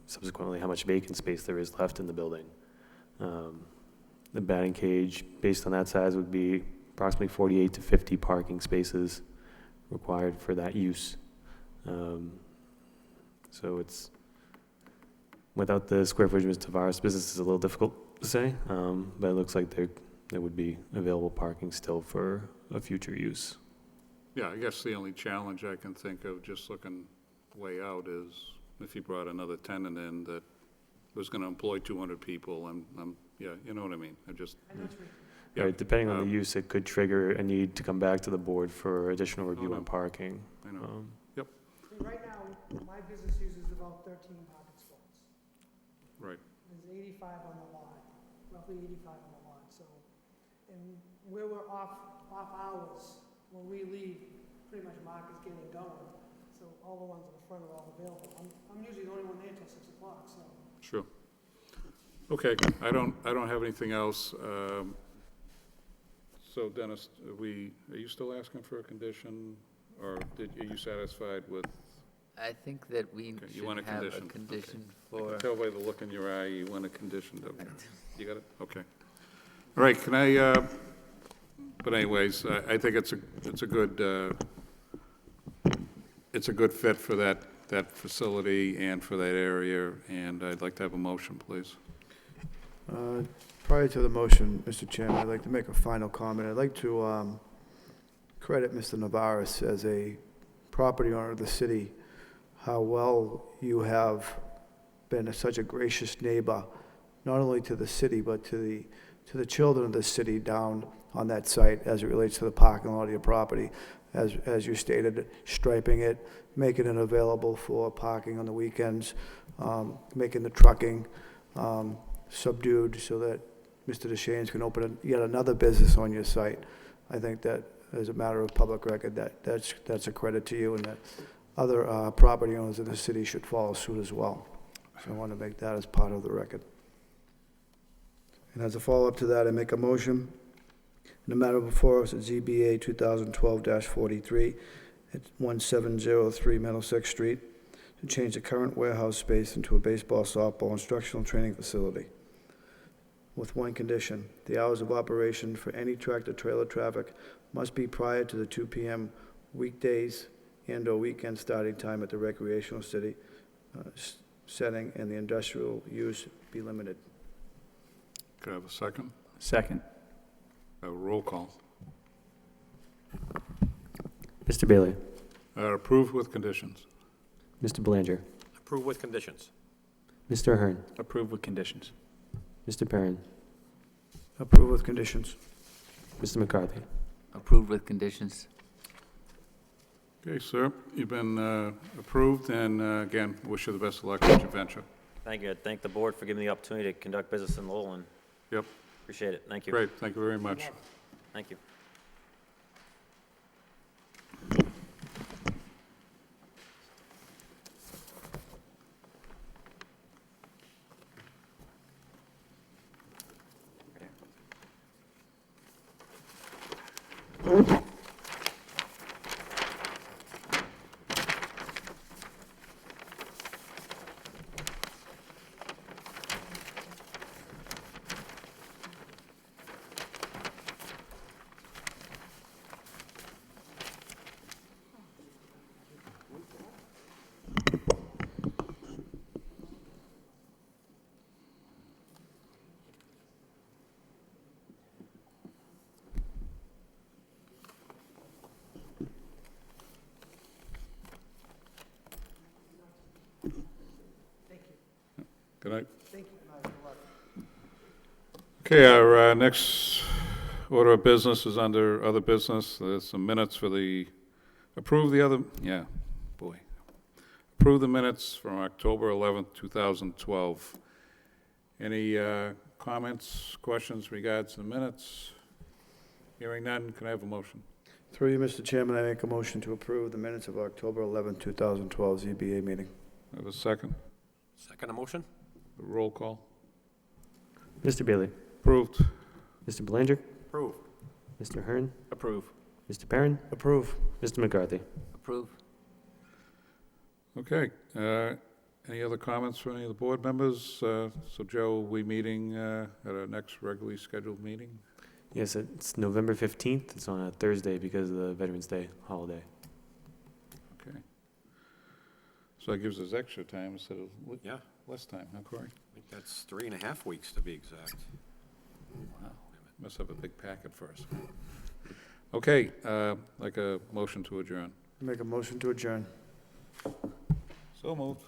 Speaker 11: subsequently how much vacant space there is left in the building. The batting cage, based on that size, would be approximately 48 to 50 parking spaces required for that use. So it's, without the square footage of Mr. Tavares' business, is a little difficult to say, but it looks like there would be available parking still for a future use.
Speaker 1: Yeah, I guess the only challenge I can think of, just looking way out, is if you brought another tenant in that was going to employ 200 people, yeah, you know what I mean?
Speaker 15: I know what you mean.
Speaker 1: Yeah,
Speaker 11: Right, depending on the use, it could trigger a need to come back to the board for additional review
Speaker 1: no.
Speaker 11: on parking.
Speaker 1: I know. Yep,
Speaker 15: See, right now, my business uses about 13 parking spots.
Speaker 1: right.
Speaker 15: There's 85 on the lot, roughly 85 on the lot, so. And where we're off hours, when we leave, pretty much Mark is getting going. So all the ones in the front are all available. I'm usually the only one there till 6 o'clock, so.
Speaker 1: Sure. Okay, I don't have anything else. So Dennis, are you still asking for a condition, or are you satisfied with
Speaker 5: I think that we
Speaker 1: Okay, you
Speaker 5: should
Speaker 1: want a
Speaker 5: have a
Speaker 1: condition?
Speaker 5: condition
Speaker 1: I can
Speaker 5: for,
Speaker 1: tell by the look in your eye, you want a condition to, you got it? Okay. All right, can I, but anyways, I think it's a good fit for that facility and for that area, and I'd like to have a motion, please.
Speaker 8: Prior to the motion, Mr. Chairman, I'd like to make a final comment. I'd like to credit Mr. Navarez as a property owner of the city, how well you have been such a gracious neighbor, not only to the city, but to the children of the city down on that site as it relates to the parking lot of your property. As you stated, striping it, making it available for parking on the weekends, making the trucking subdued so that Mr. DeShanes can open yet another business on your site. I think that as a matter of public record, that's a credit to you, and that other property owners in the city should follow suit as well. So I want to make that as part of the record. And as a follow-up to that, I make a motion in the matter before us at ZBA 2012-43 at 1703 Middlesex Street to change the current warehouse space into a baseball, softball, instructional training facility. With one condition, the hours of operation for any tractor-trailer traffic must be prior to the 2 p.m. weekdays and/or weekend starting time at the recreational city setting, and the industrial use be limited.
Speaker 1: Could I have a second?
Speaker 7: Second.
Speaker 1: A roll call.
Speaker 11: Mr. Bailey?
Speaker 1: Approved with conditions.
Speaker 11: Mr. Belanger?
Speaker 9: Approve with conditions.
Speaker 11: Mr. Ahern?
Speaker 7: Approved with conditions.
Speaker 11: Mr. Perrin?
Speaker 8: Approve with conditions.
Speaker 11: Mr. McCarthy?
Speaker 5: approved with conditions.
Speaker 1: Okay, sir, you've been approved, and again, wish you the best of luck with your venture.
Speaker 14: Thank you. I thank the board for giving me the opportunity to conduct business in Lowell, and
Speaker 1: Yep,
Speaker 14: appreciate it. Thank you.
Speaker 1: great, thank you very much.
Speaker 14: Thank you.
Speaker 1: Good night.
Speaker 15: Thank you.
Speaker 1: Okay, our next order of business is under other business. There's some minutes for the, approve the minutes from October 11th, 2012. Any comments, questions regards to the minutes? Hearing none, can I have a motion?
Speaker 8: Through you, Mr. Chairman, I make a motion to approve the minutes of October 11, 2012 ZBA meeting.
Speaker 1: I have a second.
Speaker 9: Second motion?
Speaker 1: Roll call.
Speaker 11: Mr. Bailey?
Speaker 1: Approved.
Speaker 11: Mr. Belanger?
Speaker 9: Approve.
Speaker 11: Mr. Hearn?
Speaker 7: Approve.
Speaker 11: Mr. Perrin?
Speaker 8: Approve.
Speaker 11: Mr. McCarthy?
Speaker 5: Approve.
Speaker 1: Okay, any other comments from any of the board members? So Joe, will we meeting at our next regularly scheduled meeting?
Speaker 11: Yes, it's November 15th. It's on a Thursday because of the Veterans Day holiday.
Speaker 1: Okay. So that gives us extra time instead of
Speaker 9: Yeah,
Speaker 1: less time, huh, Corey?
Speaker 9: I think that's 3.5 weeks to be exact.
Speaker 1: Wow, must have a big packet for us. Okay, like a motion to adjourn.
Speaker 8: Make a motion to adjourn.
Speaker 1: So moved.